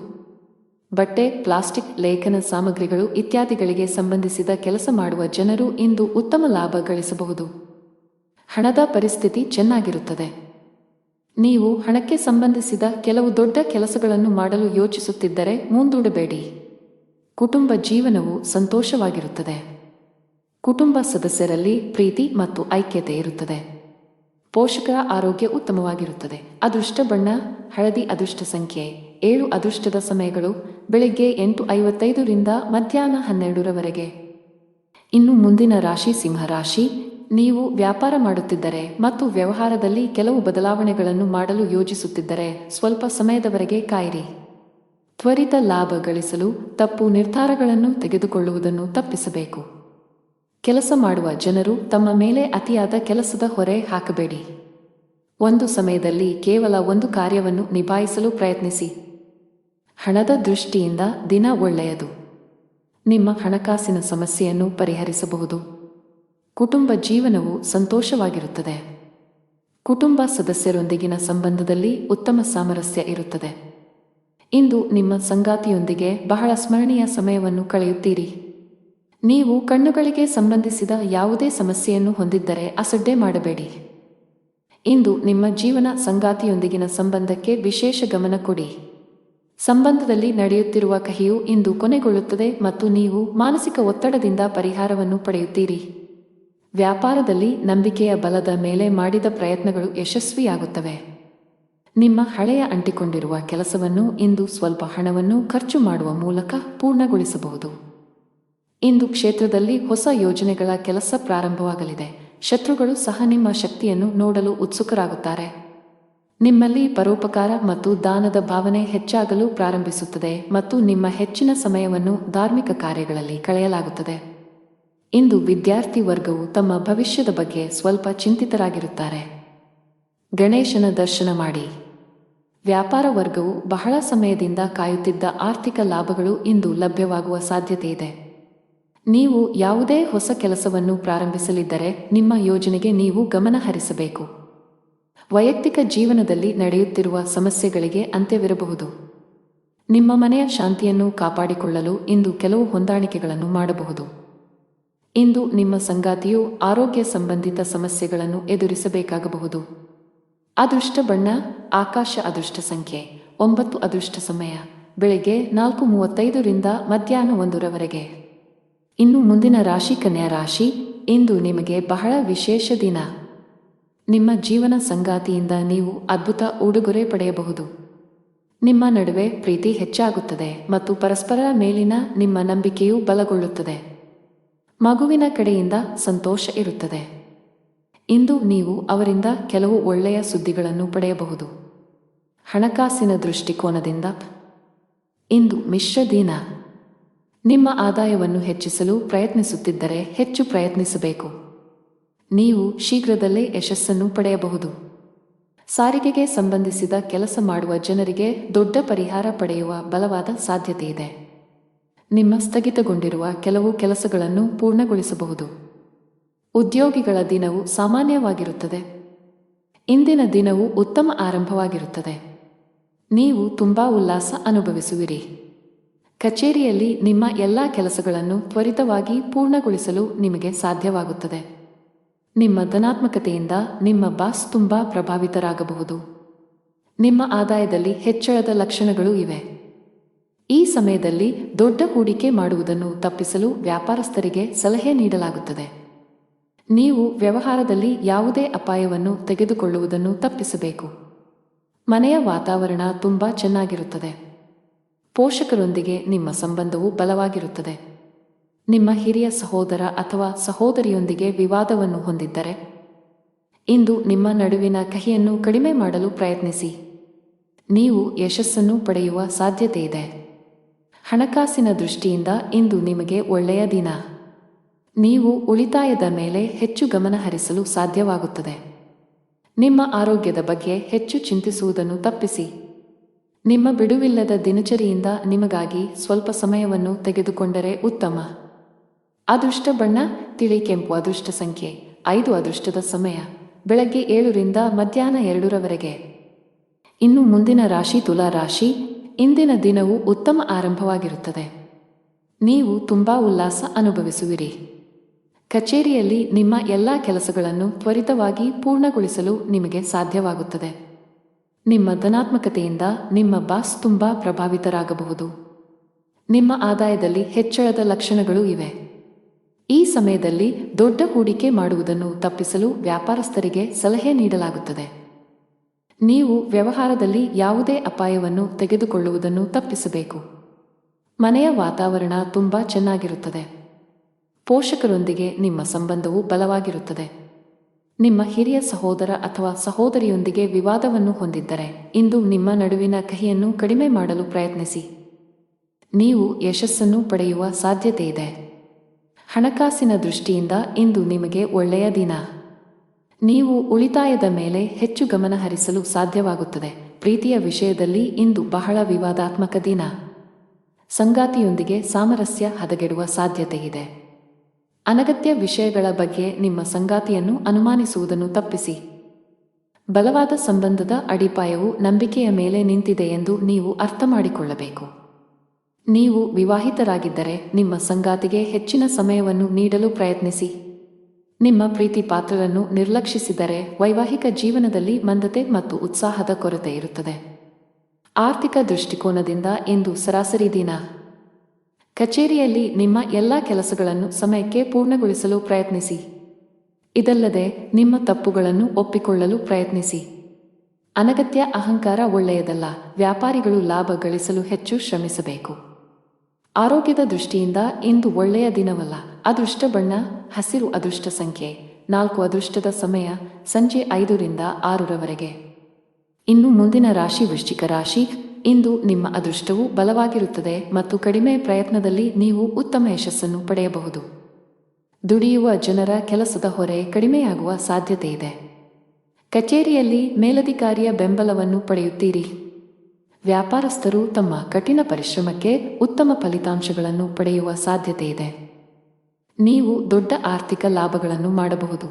ಬಟ್ಟೆ, ಪ್ಲಾಸ್ಟಿಕ್, ಲೇಖನ ಸಾಮಗ್ರಿಗಳು ಇತ್ಯಾದಿಗಳಿಗೆ ಸಂಬಂಧಿಸಿದ ಕೆಲಸ ಮಾಡುವ ಜನರು ಇಂದು ಉತ್ತಮ ಲಾಭ ಗಳಿಸಬಹುದು. ಹಣದ ಪರಿಸ್ಥಿತಿ ಚೆನ್ನಾಗಿರುತ್ತದೆ. ನೀವು ಹಣಕ್ಕೆ ಸಂಬಂಧಿಸಿದ ಕೆಲವು ದೊಡ್ಡ ಕೆಲಸಗಳನ್ನು ಮಾಡಲು ಯೋಚಿಸುತ್ತಿದ್ದರೆ ಮುಂದೂಡಬೇಡಿ. ಕುಟುಂಬ ಜೀವನವು ಸಂತೋಷವಾಗಿರುತ್ತದೆ. ಕುಟುಂಬ ಸದಸ್ಯರಲ್ಲಿ ಪ್ರೀತಿ ಮತ್ತು ಐಕ್ಯತೆ ಇರುತ್ತದೆ. ಪೋಷಕರ ಆರೋಗ್ಯ ಉತ್ತಮವಾಗಿರುತ್ತದೆ. ಅದೃಷ್ಟ ಬಣ್ಣ ಹಳದಿ. ಅದೃಷ್ಟ ಸಂಖ್ಯೆ 7. ಅದೃಷ್ಟದ ಸಮಯಗಳು ಬೆಳಿಗ್ಗೆ 8:55 ರಿಂದ ಮಧ್ಯಾಹ್ನ 12 ಇನ್ನು ಮುಂದಿನ ರಾಶಿ ಸಿಂಹರಾಶಿ. ನೀವು ವ್ಯಾಪಾರ ಮಾಡುತ್ತಿದ್ದರೆ ಮತ್ತು ವ್ಯವಹಾರದಲ್ಲಿ ಕೆಲವು ಬದಲಾವಣೆಗಳನ್ನು ಮಾಡಲು ಯೋಜಿಸುತ್ತಿದ್ದರೆ ಸ್ವಲ್ಪ ಸಮಯದವರೆಗೆ ಕಾಯಿರಿ. ತ್ವರಿತ ಲಾಭ ಗಳಿಸಲು ತಪ್ಪು ನಿರ್ಧಾರಗಳನ್ನು ತೆಗೆದುಕೊಳ್ಳುವುದನ್ನು ತಪ್ಪಿಸಬೇಕು. ಕೆಲಸ ಮಾಡುವ ಜನರು ತಮ್ಮ ಮೇಲೆ ಅತಿಯಾದ ಕೆಲಸದ ಹೊರೆ ಹಾಕಬೇಡಿ. ಒಂದು ಸಮಯದಲ್ಲಿ ಕೇವಲ ಒಂದು ಕಾರ್ಯವನ್ನು ನಿಭಾಯಿಸಲು ಪ್ರಯತ್ನಿಸಿ. ಹಣದ ದೃಷ್ಟಿಯಿಂದ ದಿನ ಒಳ್ಳೆಯದು. ನಿಮ್ಮ ಹಣಕಾಸಿನ ಸಮಸ್ಯೆಯನ್ನು ಪರಿಹರಿಸಬಹುದು. ಕುಟುಂಬ ಜೀವನವು ಸಂತೋಷವಾಗಿರುತ್ತದೆ. ಕುಟುಂಬ ಸದಸ್ಯರೊಂದಿಗಿನ ಸಂಬಂಧದಲ್ಲಿ ಉತ್ತಮ ಸಾಮರಸ್ಯ ಇರುತ್ತದೆ. ಇಂದು ನಿಮ್ಮ ಸಂಗಾತಿಯೊಂದಿಗೆ ಬಹಳ ಸ್ಮರಣೀಯ ಸಮಯವನ್ನು ಕಳೆಯುತ್ತೀರಿ. ನೀವು ಕಣ್ಣುಗಳಿಗೆ ಸಂಬಂಧಿಸಿದ ಯಾವುದೇ ಸಮಸ್ಯೆಯನ್ನು ಹೊಂದಿದ್ದರೆ ಅಸಡ್ಡೆ ಮಾಡಬೇಡಿ. ಇಂದು ನಿಮ್ಮ ಜೀವನ ಸಂಗಾತಿಯೊಂದಿಗಿನ ಸಂಬಂಧಕ್ಕೆ ವಿಶೇಷ ಗಮನ ಕೊಡಿ. ಸಂಬಂಧದಲ್ಲಿ ನಡೆಯುತ್ತಿರುವ ಕಹಿಯು ಇಂದು ಕೊನೆಗೊಳ್ಳುತ್ತದೆ ಮತ್ತು ನೀವು ಮಾನಸಿಕ ಒತ್ತಡದಿಂದ ಪರಿಹಾರವನ್ನು ಪಡೆಯುತ್ತೀರಿ. ವ್ಯಾಪಾರದಲ್ಲಿ ನಂಬಿಕೆಯ ಬಲದ ಮೇಲೆ ಮಾಡಿದ ಪ್ರಯತ್ನಗಳು ಯಶಸ್ವಿಯಾಗುತ್ತವೆ. ನಿಮ್ಮ ಹಳೆಯ ಅಂಟಿಕೊಂಡಿರುವ ಕೆಲಸವನ್ನು ಇಂದು ಸ್ವಲ್ಪ ಹಣವನ್ನು ಖರ್ಚು ಮಾಡುವ ಮೂಲಕ ಪೂರ್ಣಗೊಳಿಸಬಹುದು. ಇಂದು ಕ್ಷೇತ್ರದಲ್ಲಿ ಹೊಸ ಯೋಜನೆಗಳ ಕೆಲಸ ಪ್ರಾರಂಭವಾಗಲಿದೆ. ಶತ್ರುಗಳು ಸಹ ನಿಮ್ಮ ಶಕ್ತಿಯನ್ನು ನೋಡಲು ಉತ್ಸುಕರಾಗುತ್ತಾರೆ. ನಿಮ್ಮಲ್ಲಿ ಪರೋಪಕಾರ ಮತ್ತು ದಾನದ ಭಾವನೆ ಹೆಚ್ಚಾಗಲು ಪ್ರಾರಂಭಿಸುತ್ತದೆ ಮತ್ತು ನಿಮ್ಮ ಹೆಚ್ಚಿನ ಸಮಯವನ್ನು ಧಾರ್ಮಿಕ ಕಾರ್ಯಗಳಲ್ಲಿ ಕಳೆಯಲಾಗುತ್ತದೆ. ಇಂದು ವಿದ್ಯಾರ್ಥಿ ವರ್ಗವು ತಮ್ಮ ಭವಿಷ್ಯದ ಬಗ್ಗೆ ಸ್ವಲ್ಪ ಚಿಂತಿತರಾಗಿರುತ್ತಾರೆ. ಗಣೇಶನ ದರ್ಶನ ಮಾಡಿ. ವ್ಯಾಪಾರ ವರ್ಗವು ಬಹಳ ಸಮಯದಿಂದ ಕಾಯುತ್ತಿದ್ದ ಆರ್ಥಿಕ ಲಾಭಗಳು ಇಂದು ಲಭ್ಯವಾಗುವ ಸಾಧ್ಯತೆಯಿದೆ. ನೀವು ಯಾವುದೇ ಹೊಸ ಕೆಲಸವನ್ನು ಪ್ರಾರಂಭಿಸಲಿದ್ದರೆ ನಿಮ್ಮ ಯೋಜನೆಗೆ ನೀವು ಗಮನ ಹರಿಸಬೇಕು. ವೈಯಕ್ತಿಕ ಜೀವನದಲ್ಲಿ ನಡೆಯುತ್ತಿರುವ ಸಮಸ್ಯೆಗಳಿಗೆ ಅಂತ್ಯವಿರಬಹುದು. ನಿಮ್ಮ ಮನೆಯ ಶಾಂತಿಯನ್ನು ಕಾಪಾಡಿಕೊಳ್ಳಲು ಇಂದು ಕೆಲವು ಹೊಂದಾಣಿಕೆಗಳನ್ನು ಮಾಡಬಹುದು. ಇಂದು ನಿಮ್ಮ ಸಂಗಾತಿಯು ಆರೋಗ್ಯ ಸಂಬಂಧಿತ ಸಮಸ್ಯೆಗಳನ್ನು ಎದುರಿಸಬೇಕಾಗಬಹುದು. ಅದೃಷ್ಟ ಬಣ್ಣ ಆಕಾಶ. ಅದೃಷ್ಟ ಸಂಖ್ಯೆ 9. ಅದೃಷ್ಟ ಸಮಯ ಬೆಳಗ್ಗೆ 4:35 ರಿಂದ ಮಧ್ಯಾಹ್ನ 1 ರವರೆಗೆ. ಇನ್ನು ಮುಂದಿನ ರಾಶಿ ಕನ್ಯಾ ರಾಶಿ. ಇಂದು ನಿಮಗೆ ಬಹಳ ವಿಶೇಷ ದಿನ. ನಿಮ್ಮ ಜೀವನ ಸಂಗಾತಿಯಿಂದ ನೀವು ಅದ್ಭುತ ಉಡುಗೊರೆ ಪಡೆಯಬಹುದು. ನಿಮ್ಮ ನಡುವೆ ಪ್ರೀತಿ ಹೆಚ್ಚಾಗುತ್ತದೆ ಮತ್ತು ಪರಸ್ಪರರ ಮೇಲಿನ ನಿಮ್ಮ ನಂಬಿಕೆಯೂ ಬಲಗೊಳ್ಳುತ್ತದೆ. ಮಗುವಿನ ಕಡೆಯಿಂದ ಸಂತೋಷ ಇರುತ್ತದೆ. ಇಂದು ನೀವು ಅವರಿಂದ ಕೆಲವು ಒಳ್ಳೆಯ ಸುದ್ದಿಗಳನ್ನು ಪಡೆಯಬಹುದು. ಹಣಕಾಸಿನ ದೃಷ್ಟಿಕೋನದಿಂದ ಇಂದು ಮಿಶ್ರ ದಿನ. ನಿಮ್ಮ ಆದಾಯವನ್ನು ಹೆಚ್ಚಿಸಲು ಪ್ರಯತ್ನಿಸುತ್ತಿದ್ದರೆ ಹೆಚ್ಚು ಪ್ರಯತ್ನಿಸಬೇಕು. ನೀವು ಶೀಘ್ರದಲ್ಲೇ ಯಶಸ್ಸನ್ನು ಪಡೆಯಬಹುದು. ಸಾರಿಗೆಗೆ ಸಂಬಂಧಿಸಿದ ಕೆಲಸ ಮಾಡುವ ಜನರಿಗೆ ದೊಡ್ಡ ಪರಿಹಾರ ಪಡೆಯುವ ಬಲವಾದ ಸಾಧ್ಯತೆಯಿದೆ. ನಿಮ್ಮ ಸ್ಥಗಿತಗೊಂಡಿರುವ ಕೆಲವು ಕೆಲಸಗಳನ್ನು ಪೂರ್ಣಗೊಳಿಸಬಹುದು. ಉದ್ಯೋಗಿಗಳ ದಿನವು ಸಾಮಾನ್ಯವಾಗಿರುತ್ತದೆ. ಇಂದಿನ ದಿನವು ಉತ್ತಮ ಆರಂಭವಾಗಿರುತ್ತದೆ. ನೀವು ತುಂಬಾ ಉಲ್ಲಾಸ ಅನುಭವಿಸುವಿರಿ. ಕಚೇರಿಯಲ್ಲಿ ನಿಮ್ಮ ಎಲ್ಲಾ ಕೆಲಸಗಳನ್ನು ತ್ವರಿತವಾಗಿ ಪೂರ್ಣಗೊಳಿಸಲು ನಿಮಗೆ ಸಾಧ್ಯವಾಗುತ್ತದೆ. ನಿಮ್ಮ ಧನಾತ್ಮಕತೆಯಿಂದ ನಿಮ್ಮ ಬಾಸ್ ತುಂಬಾ ಪ್ರಭಾವಿತರಾಗಬಹುದು. ನಿಮ್ಮ ಆದಾಯದಲ್ಲಿ ಹೆಚ್ಚಳದ ಲಕ್ಷಣಗಳು ಇವೆ. ಈ ಸಮಯದಲ್ಲಿ ದೊಡ್ಡ ಹೂಡಿಕೆ ಮಾಡುವುದನ್ನು ತಪ್ಪಿಸಲು ವ್ಯಾಪಾರಸ್ಥರಿಗೆ ಸಲಹೆ ನೀಡಲಾಗುತ್ತದೆ. ನೀವು ವ್ಯವಹಾರದಲ್ಲಿ ಯಾವುದೇ ಅಪಾಯವನ್ನು ತೆಗೆದುಕೊಳ್ಳುವುದನ್ನು ತಪ್ಪಿಸಬೇಕು. ಮನೆಯ ವಾತಾವರಣ ತುಂಬಾ ಚೆನ್ನಾಗಿರುತ್ತದೆ. ಪೋಷಕರೊಂದಿಗೆ ನಿಮ್ಮ ಸಂಬಂಧವು ಬಲವಾಗಿರುತ್ತದೆ. ನಿಮ್ಮ ಹಿರಿಯ ಸಹೋದರ ಅಥವಾ ಸಹೋದರಿಯೊಂದಿಗೆ ವಿವಾದವನ್ನು ಹೊಂದಿದ್ದರೆ ಇಂದು ನಿಮ್ಮ ನಡುವಿನ ಕಹಿಯನ್ನು ಕಡಿಮೆ ಮಾಡಲು ಪ್ರಯತ್ನಿಸಿ. ನೀವು ಯಶಸ್ಸನ್ನು ಪಡೆಯುವ ಸಾಧ್ಯತೆಯಿದೆ. ಹಣಕಾಸಿನ ದೃಷ್ಟಿಯಿಂದ ಇಂದು ನಿಮಗೆ ಒಳ್ಳೆಯ ದಿನ. ನೀವು ಉಳಿತಾಯದ ಮೇಲೆ ಹೆಚ್ಚು ಗಮನ ಹರಿಸಲು ಸಾಧ್ಯವಾಗುತ್ತದೆ. ನಿಮ್ಮ ಆರೋಗ್ಯದ ಬಗ್ಗೆ ಹೆಚ್ಚು ಚಿಂತಿಸುವುದನ್ನು ತಪ್ಪಿಸಿ. ನಿಮ್ಮ ಬಿಡುವಿಲ್ಲದ ದಿನಚರಿಯಿಂದ ನಿಮಗಾಗಿ ಸ್ವಲ್ಪ ಸಮಯವನ್ನು ತೆಗೆದುಕೊಂಡರೆ ಉತ್ತಮ. ಅದೃಷ್ಟ ಬಣ್ಣ ತಿಳಿ ಕೆಂಪು. ಅದೃಷ್ಟ ಸಂಖ್ಯೆ 5. ಅದೃಷ್ಟದ ಸಮಯ ಬೆಳಗ್ಗೆ 7 ರಿಂದ ಮಧ್ಯಾಹ್ನ 2 ರವರೆಗೆ. ಇನ್ನು ಮುಂದಿನ ರಾಶಿ ತುಲಾ ರಾಶಿ. ಇಂದಿನ ದಿನವು ಉತ್ತಮ ಆರಂಭವಾಗಿರುತ್ತದೆ. ನೀವು ತುಂಬಾ ಉಲ್ಲಾಸ ಅನುಭವಿಸುವಿರಿ. ಕಚೇರಿಯಲ್ಲಿ ನಿಮ್ಮ ಎಲ್ಲಾ ಕೆಲಸಗಳನ್ನು ತ್ವರಿತವಾಗಿ ಪೂರ್ಣಗೊಳಿಸಲು ನಿಮಗೆ ಸಾಧ್ಯವಾಗುತ್ತದೆ. ನಿಮ್ಮ ಧನಾತ್ಮಕತೆಯಿಂದ ನಿಮ್ಮ ಬಾಸ್ ತುಂಬಾ ಪ್ರಭಾವಿತರಾಗಬಹುದು. ನಿಮ್ಮ ಆದಾಯದಲ್ಲಿ ಹೆಚ್ಚಳದ ಲಕ್ಷಣಗಳು ಇವೆ. ಈ ಸಮಯದಲ್ಲಿ ದೊಡ್ಡ ಹೂಡಿಕೆ ಮಾಡುವುದನ್ನು ತಪ್ಪಿಸಲು ವ್ಯಾಪಾರಸ್ಥರಿಗೆ ಸಲಹೆ ನೀಡಲಾಗುತ್ತದೆ. ನೀವು ವ್ಯವಹಾರದಲ್ಲಿ ಯಾವುದೇ ಅಪಾಯವನ್ನು ತೆಗೆದುಕೊಳ್ಳುವುದನ್ನು ತಪ್ಪಿಸಬೇಕು. ಮನೆಯ ವಾತಾವರಣ ತುಂಬಾ ಚೆನ್ನಾಗಿರುತ್ತದೆ. ಪೋಷಕರೊಂದಿಗೆ ನಿಮ್ಮ ಸಂಬಂಧವು ಬಲವಾಗಿರುತ್ತದೆ. ನಿಮ್ಮ ಹಿರಿಯ ಸಹೋದರ ಅಥವಾ ಸಹೋದರಿಯೊಂದಿಗೆ ವಿವಾದವನ್ನು ಹೊಂದಿದ್ದರೆ ಇಂದು ನಿಮ್ಮ ನಡುವಿನ ಕಹಿಯನ್ನು ಕಡಿಮೆ ಮಾಡಲು ಪ್ರಯತ್ನಿಸಿ. ನೀವು ಯಶಸ್ಸನ್ನು ಪಡೆಯುವ ಸಾಧ್ಯತೆಯಿದೆ. ಹಣಕಾಸಿನ ದೃಷ್ಟಿಯಿಂದ ಇಂದು ನಿಮಗೆ ಒಳ್ಳೆಯ ದಿನ. ನೀವು ಉಳಿತಾಯದ ಮೇಲೆ ಹೆಚ್ಚು ಗಮನ ಹರಿಸಲು ಸಾಧ್ಯವಾಗುತ್ತದೆ. ಪ್ರೀತಿಯ ವಿಷಯದಲ್ಲಿ ಇಂದು ಬಹಳ ವಿವಾದಾತ್ಮಕ ದಿನ. ಸಂಗಾತಿಯೊಂದಿಗೆ ಸಾಮರಸ್ಯ ಹದಗೆಡುವ ಸಾಧ್ಯತೆಯಿದೆ. ಅನಗತ್ಯ ವಿಷಯಗಳ ಬಗ್ಗೆ ನಿಮ್ಮ ಸಂಗಾತಿಯನ್ನು ಅನುಮಾನಿಸುವುದನ್ನು ತಪ್ಪಿಸಿ. ಬಲವಾದ ಸಂಬಂಧದ ಅಡಿಪಾಯವು ನಂಬಿಕೆಯ ಮೇಲೆ ನಿಂತಿದೆ ಎಂದು ನೀವು ಅರ್ಥ ಮಾಡಿಕೊಳ್ಳಬೇಕು. ನೀವು ವಿವಾಹಿತರಾಗಿದ್ದರೆ ನಿಮ್ಮ ಸಂಗಾತಿಗೆ ಹೆಚ್ಚಿನ ಸಮಯವನ್ನು ನೀಡಲು ಪ್ರಯತ್ನಿಸಿ. ನಿಮ್ಮ ಪ್ರೀತಿ ಪಾತ್ರರನ್ನು ನಿರ್ಲಕ್ಷಿಸಿದರೆ ವೈವಾಹಿಕ ಜೀವನದಲ್ಲಿ ಮಂದತೆ ಮತ್ತು ಉತ್ಸಾಹದ ಕೊರತೆ ಇರುತ್ತದೆ. ಆರ್ಥಿಕ ದೃಷ್ಟಿಕೋನದಿಂದ ಇಂದು ಸರಾಸರಿ ದಿನ. ಕಚೇರಿಯಲ್ಲಿ ನಿಮ್ಮ ಎಲ್ಲಾ ಕೆಲಸಗಳನ್ನು ಸಮಯಕ್ಕೆ ಪೂರ್ಣಗೊಳಿಸಲು ಪ್ರಯತ್ನಿಸಿ. ಇದಲ್ಲದೆ ನಿಮ್ಮ ತಪ್ಪುಗಳನ್ನು ಒಪ್ಪಿಕೊಳ್ಳಲು ಪ್ರಯತ್ನಿಸಿ. ಅನಗತ್ಯ ಅಹಂಕಾರ ಒಳ್ಳೆಯದಲ್ಲ. ವ್ಯಾಪಾರಿಗಳು ಲಾಭ ಗಳಿಸಲು ಹೆಚ್ಚು ಶ್ರಮಿಸಬೇಕು. ಆರೋಗ್ಯದ ದೃಷ್ಟಿಯಿಂದ ಇಂದು ಒಳ್ಳೆಯ ದಿನವಲ್ಲ. ಅದೃಷ್ಟ ಬಣ್ಣ ಹಸಿರು. ಅದೃಷ್ಟ ಸಂಖ್ಯೆ 4. ಅದೃಷ್ಟದ ಸಮಯ ಸಂಜೆ 5ರಿಂದ 6ರವರೆಗೆ. ಇನ್ನು ಮುಂದಿನ ರಾಶಿ ವೃಶ್ಚಿಕ ರಾಶಿ. ಇಂದು ನಿಮ್ಮ ಅದೃಷ್ಟವು ಬಲವಾಗಿರುತ್ತದೆ ಮತ್ತು ಕಡಿಮೆ ಪ್ರಯತ್ನದಲ್ಲಿ ನೀವು ಉತ್ತಮ ಯಶಸ್ಸನ್ನು ಪಡೆಯಬಹುದು. ದುಡಿಯುವ ಜನರ ಕೆಲಸದ ಹೊರೆ ಕಡಿಮೆಯಾಗುವ ಸಾಧ್ಯತೆ ಇದೆ. ಕಚೇರಿಯಲ್ಲಿ ಮೇಲಧಿಕಾರಿಯ ಬೆಂಬಲವನ್ನು ಪಡೆಯುತ್ತೀರಿ. ವ್ಯಾಪಾರಸ್ಥರು ತಮ್ಮ ಕಠಿಣ ಪರಿಶ್ರಮಕ್ಕೆ ಉತ್ತಮ ಫಲಿತಾಂಶಗಳನ್ನು ಪಡೆಯುವ ಸಾಧ್ಯತೆ ಇದೆ. ನೀವು ದೊಡ್ಡ ಆರ್ಥಿಕ ಲಾಭಗಳನ್ನು ಮಾಡಬಹುದು.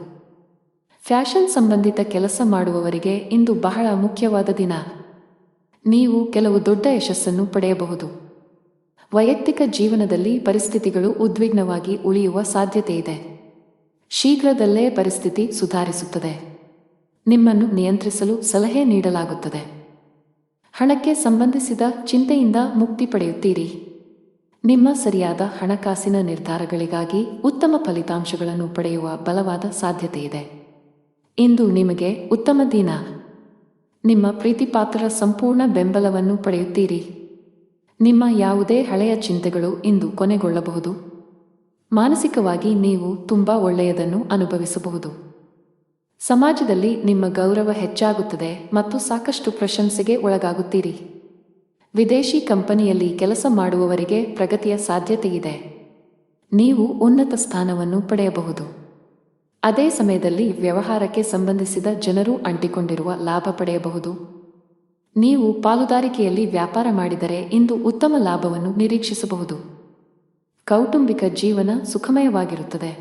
ಫ್ಯಾಷನ್ ಸಂಬಂಧಿತ ಕೆಲಸ ಮಾಡುವವರಿಗೆ ಇಂದು ಬಹಳ ಮುಖ್ಯವಾದ ದಿನ. ನೀವು ಕೆಲವು ದೊಡ್ಡ ಯಶಸ್ಸನ್ನು ಪಡೆಯಬಹುದು. ವೈಯಕ್ತಿಕ ಜೀವನದಲ್ಲಿ ಪರಿಸ್ಥಿತಿಗಳು ಉದ್ವಿಗ್ನವಾಗಿ ಉಳಿಯುವ ಸಾಧ್ಯತೆ ಇದೆ. ಶೀಘ್ರದಲ್ಲೇ ಪರಿಸ್ಥಿತಿ ಸುಧಾರಿಸುತ್ತದೆ. ನಿಮ್ಮನ್ನು ನಿಯಂತ್ರಿಸಲು ಸಲಹೆ ನೀಡಲಾಗುತ್ತದೆ. ಹಣಕ್ಕೆ ಸಂಬಂಧಿಸಿದ ಚಿಂತೆಯಿಂದ ಮುಕ್ತಿ ಪಡೆಯುತ್ತೀರಿ. ನಿಮ್ಮ ಸರಿಯಾದ ಹಣಕಾಸಿನ ನಿರ್ಧಾರಗಳಿಗಾಗಿ ಉತ್ತಮ ಫಲಿತಾಂಶಗಳನ್ನು ಪಡೆಯುವ ಬಲವಾದ ಸಾಧ್ಯತೆ ಇದೆ. ಇಂದು ನಿಮಗೆ ಉತ್ತಮ ದಿನ. ನಿಮ್ಮ ಪ್ರೀತಿಪಾತ್ರರ ಸಂಪೂರ್ಣ ಬೆಂಬಲವನ್ನು ಪಡೆಯುತ್ತೀರಿ. ನಿಮ್ಮ ಯಾವುದೇ ಹಳೆಯ ಚಿಂತೆಗಳು ಇಂದು ಕೊನೆಗೊಳ್ಳಬಹುದು. ಮಾನಸಿಕವಾಗಿ ನೀವು ತುಂಬಾ ಒಳ್ಳೆಯದನ್ನು ಅನುಭವಿಸಬಹುದು. ಸಮಾಜದಲ್ಲಿ ನಿಮ್ಮ ಗೌರವ ಹೆಚ್ಚಾಗುತ್ತದೆ ಮತ್ತು ಸಾಕಷ್ಟು ಪ್ರಶಂಸೆಗೆ ಒಳಗಾಗುತ್ತೀರಿ. ವಿದೇಶಿ ಕಂಪನಿಯಲ್ಲಿ ಕೆಲಸ ಮಾಡುವವರಿಗೆ ಪ್ರಗತಿಯ ಸಾಧ್ಯತೆಯಿದೆ. ನೀವು ಉನ್ನತ ಸ್ಥಾನವನ್ನು ಪಡೆಯಬಹುದು. ಅದೇ ಸಮಯದಲ್ಲಿ ವ್ಯವಹಾರಕ್ಕೆ ಸಂಬಂಧಿಸಿದ ಜನರು ಅಂಟಿಕೊಂಡಿರುವ ಲಾಭ ಪಡೆಯಬಹುದು. ನೀವು ಪಾಲುದಾರಿಕೆಯಲ್ಲಿ ವ್ಯಾಪಾರ ಮಾಡಿದರೆ ಇಂದು ಉತ್ತಮ ಲಾಭವನ್ನು ನಿರೀಕ್ಷಿಸಬಹುದು. ಕೌಟುಂಬಿಕ ಜೀವನ ಸುಖಮಯವಾಗಿರುತ್ತದೆ.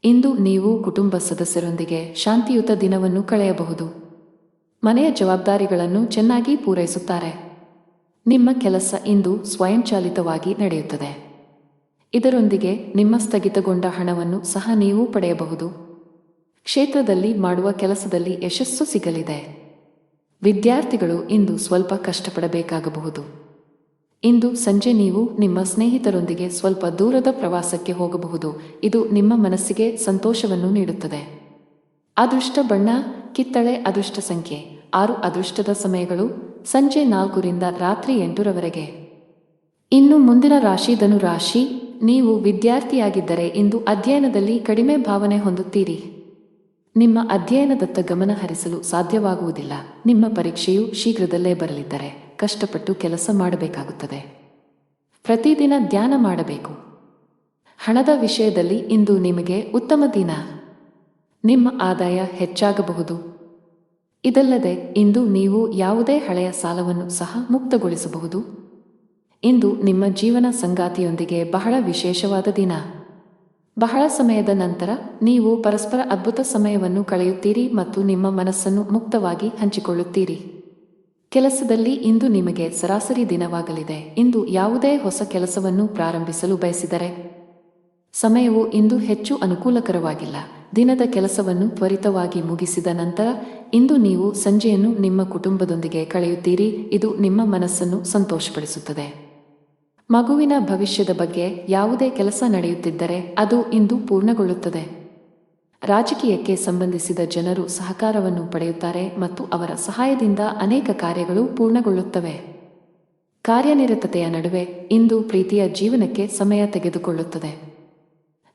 ಇಂದು ನೀವು ಕುಟುಂಬ ಸದಸ್ಯರೊಂದಿಗೆ ಶಾಂತಿಯುತ ದಿನವನ್ನು ಕಳೆಯಬಹುದು. ಮನೆಯ ಜವಾಬ್ದಾರಿಗಳನ್ನು ಚೆನ್ನಾಗಿ ಪೂರೈಸುತ್ತಾರೆ. ನಿಮ್ಮ ಕೆಲಸ ಇಂದು ಸ್ವಯಂಚಾಲಿತವಾಗಿ ನಡೆಯುತ್ತದೆ. ಇದರೊಂದಿಗೆ ನಿಮ್ಮ ಸ್ಥಗಿತಗೊಂಡ ಹಣವನ್ನು ಸಹ ನೀವು ಪಡೆಯಬಹುದು. ಕ್ಷೇತ್ರದಲ್ಲಿ ಮಾಡುವ ಕೆಲಸದಲ್ಲಿ ಯಶಸ್ಸು ಸಿಗಲಿದೆ. ವಿದ್ಯಾರ್ಥಿಗಳು ಇಂದು ಸ್ವಲ್ಪ ಕಷ್ಟಪಡಬೇಕಾಗಬಹುದು. ಇಂದು ಸಂಜೆ ನೀವು ನಿಮ್ಮ ಸ್ನೇಹಿತರೊಂದಿಗೆ ಸ್ವಲ್ಪ ದೂರದ ಪ್ರವಾಸಕ್ಕೆ ಹೋಗಬಹುದು. ಇದು ನಿಮ್ಮ ಮನಸ್ಸಿಗೆ ಸಂತೋಷವನ್ನು ನೀಡುತ್ತದೆ. ಅದೃಷ್ಟ ಬಣ್ಣ ಕಿತ್ತಳೆ. ಅದೃಷ್ಟ ಸಂಖ್ಯೆ 6. ಅದೃಷ್ಟದ ಸಮಯಗಳು ಸಂಜೆ 4ರಿಂದ ರಾತ್ರಿ 8ರವರೆಗೆ. ಇನ್ನು ಮುಂದಿನ ರಾಶಿ ಧನು ರಾಶಿ. ನೀವು ವಿದ್ಯಾರ್ಥಿಯಾಗಿದ್ದರೆ ಇಂದು ಅಧ್ಯಯನದಲ್ಲಿ ಕಡಿಮೆ ಭಾವನೆ ಹೊಂದುತ್ತೀರಿ. ನಿಮ್ಮ ಅಧ್ಯಯನದತ್ತ ಗಮನ ಹರಿಸಲು ಸಾಧ್ಯವಾಗುವುದಿಲ್ಲ. ನಿಮ್ಮ ಪರೀಕ್ಷೆಯು ಶೀಘ್ರದಲ್ಲೇ ಬರಲಿದ್ದರೆ ಕಷ್ಟಪಟ್ಟು ಕೆಲಸ ಮಾಡಬೇಕಾಗುತ್ತದೆ. ಪ್ರತಿದಿನ ಧ್ಯಾನ ಮಾಡಬೇಕು. ಹಣದ ವಿಷಯದಲ್ಲಿ ಇಂದು ನಿಮಗೆ ಉತ್ತಮ ದಿನ. ನಿಮ್ಮ ಆದಾಯ ಹೆಚ್ಚಾಗಬಹುದು. ಇದಲ್ಲದೆ ಇಂದು ನೀವು ಯಾವುದೇ ಹಳೆಯ ಸಾಲವನ್ನು ಸಹ ಮುಕ್ತಗೊಳಿಸಬಹುದು. ಇಂದು ನಿಮ್ಮ ಜೀವನ ಸಂಗಾತಿಯೊಂದಿಗೆ ಬಹಳ ವಿಶೇಷವಾದ ದಿನ. ಬಹಳ ಸಮಯದ ನಂತರ ನೀವು ಪರಸ್ಪರ ಅದ್ಭುತ ಸಮಯವನ್ನು ಕಳೆಯುತ್ತೀರಿ ಮತ್ತು ನಿಮ್ಮ ಮನಸ್ಸನ್ನು ಮುಕ್ತವಾಗಿ ಹಂಚಿಕೊಳ್ಳುತ್ತೀರಿ. ಕೆಲಸದಲ್ಲಿ ಇಂದು ನಿಮಗೆ ಸರಾಸರಿ ದಿನವಾಗಲಿದೆ. ಇಂದು ಯಾವುದೇ ಹೊಸ ಕೆಲಸವನ್ನು ಪ್ರಾರಂಭಿಸಲು ಬಯಸಿದರೆ ಸಮಯವು ಇಂದು ಹೆಚ್ಚು ಅನುಕೂಲಕರವಾಗಿಲ್ಲ. ದಿನದ ಕೆಲಸವನ್ನು ತ್ವರಿತವಾಗಿ ಮುಗಿಸಿದ ನಂತರ ಇಂದು ನೀವು ಸಂಜೆಯನ್ನು ನಿಮ್ಮ ಕುಟುಂಬದೊಂದಿಗೆ ಕಳೆಯುತ್ತೀರಿ. ಇದು ನಿಮ್ಮ ಮನಸ್ಸನ್ನು ಸಂತೋಷಪಡಿಸುತ್ತದೆ. ಮಗುವಿನ ಭವಿಷ್ಯದ ಬಗ್ಗೆ ಯಾವುದೇ ಕೆಲಸ ನಡೆಯುತ್ತಿದ್ದರೆ ಅದು ಇಂದು ಪೂರ್ಣಗೊಳ್ಳುತ್ತದೆ. ರಾಜಕೀಯಕ್ಕೆ ಸಂಬಂಧಿಸಿದ ಜನರು ಸಹಕಾರವನ್ನು ಪಡೆಯುತ್ತಾರೆ ಮತ್ತು ಅವರ ಸಹಾಯದಿಂದ ಅನೇಕ ಕಾರ್ಯಗಳು ಪೂರ್ಣಗೊಳ್ಳುತ್ತವೆ. ಕಾರ್ಯನಿರತತೆಯ ನಡುವೆ ಇಂದು ಪ್ರೀತಿಯ ಜೀವನಕ್ಕೆ ಸಮಯ ತೆಗೆದುಕೊಳ್ಳುತ್ತದೆ.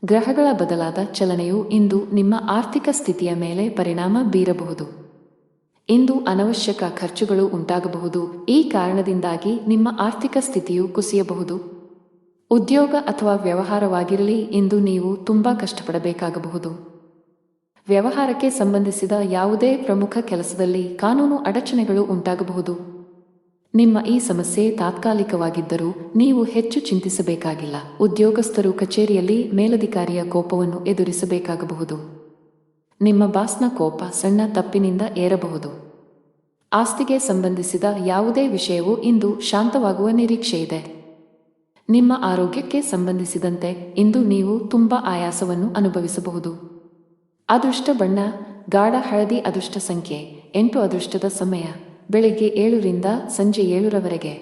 ಗ್ರಹಗಳ ಬದಲಾದ ಚಲನೆಯು ಇಂದು ನಿಮ್ಮ ಆರ್ಥಿಕ ಸ್ಥಿತಿಯ ಮೇಲೆ ಪರಿಣಾಮ ಬೀರಬಹುದು. ಇಂದು ಅನವಶ್ಯಕ ಖರ್ಚುಗಳು ಉಂಟಾಗಬಹುದು. ಈ ಕಾರಣದಿಂದಾಗಿ ನಿಮ್ಮ ಆರ್ಥಿಕ ಸ್ಥಿತಿಯು ಕುಸಿಯಬಹುದು. ಉದ್ಯೋಗ ಅಥವಾ ವ್ಯವಹಾರವಾಗಿರಲಿ, ಇಂದು ನೀವು ತುಂಬಾ ಕಷ್ಟಪಡಬೇಕಾಗಬಹುದು. ವ್ಯವಹಾರಕ್ಕೆ ಸಂಬಂಧಿಸಿದ ಯಾವುದೇ ಪ್ರಮುಖ ಕೆಲಸದಲ್ಲಿ ಕಾನೂನು ಅಡಚಣೆಗಳು ಉಂಟಾಗಬಹುದು. ನಿಮ್ಮ ಈ ಸಮಸ್ಯೆ ತಾತ್ಕಾಲಿಕವಾಗಿದ್ದರೂ ನೀವು ಹೆಚ್ಚು ಚಿಂತಿಸಬೇಕಾಗಿಲ್ಲ. ಉದ್ಯೋಗಸ್ಥರು ಕಚೇರಿಯಲ್ಲಿ ಮೇಲಧಿಕಾರಿಯ ಕೋಪವನ್ನು ಎದುರಿಸಬೇಕಾಗಬಹುದು. ನಿಮ್ಮ ಬಾಸ್ನ ಕೋಪ ಸಣ್ಣ ತಪ್ಪಿನಿಂದ ಏರಬಹುದು. ಆಸ್ತಿಗೆ ಸಂಬಂಧಿಸಿದ ಯಾವುದೇ ವಿಷಯವೂ ಇಂದು ಶಾಂತವಾಗುವ ನಿರೀಕ್ಷೆಯಿದೆ. ನಿಮ್ಮ ಆರೋಗ್ಯಕ್ಕೆ ಸಂಬಂಧಿಸಿದಂತೆ ಇಂದು ನೀವು ತುಂಬಾ ಆಯಾಸವನ್ನು ಅನುಭವಿಸಬಹುದು. ಅದೃಷ್ಟ ಬಣ್ಣ ಗಾಢ ಹಳದಿ. ಅದೃಷ್ಟ ಸಂಖ್ಯೆ 8. ಅದೃಷ್ಟದ ಸಮಯ ಬೆಳಿಗ್ಗೆ 7ರಿಂದ ಸಂಜೆ 7ರವರೆಗೆ.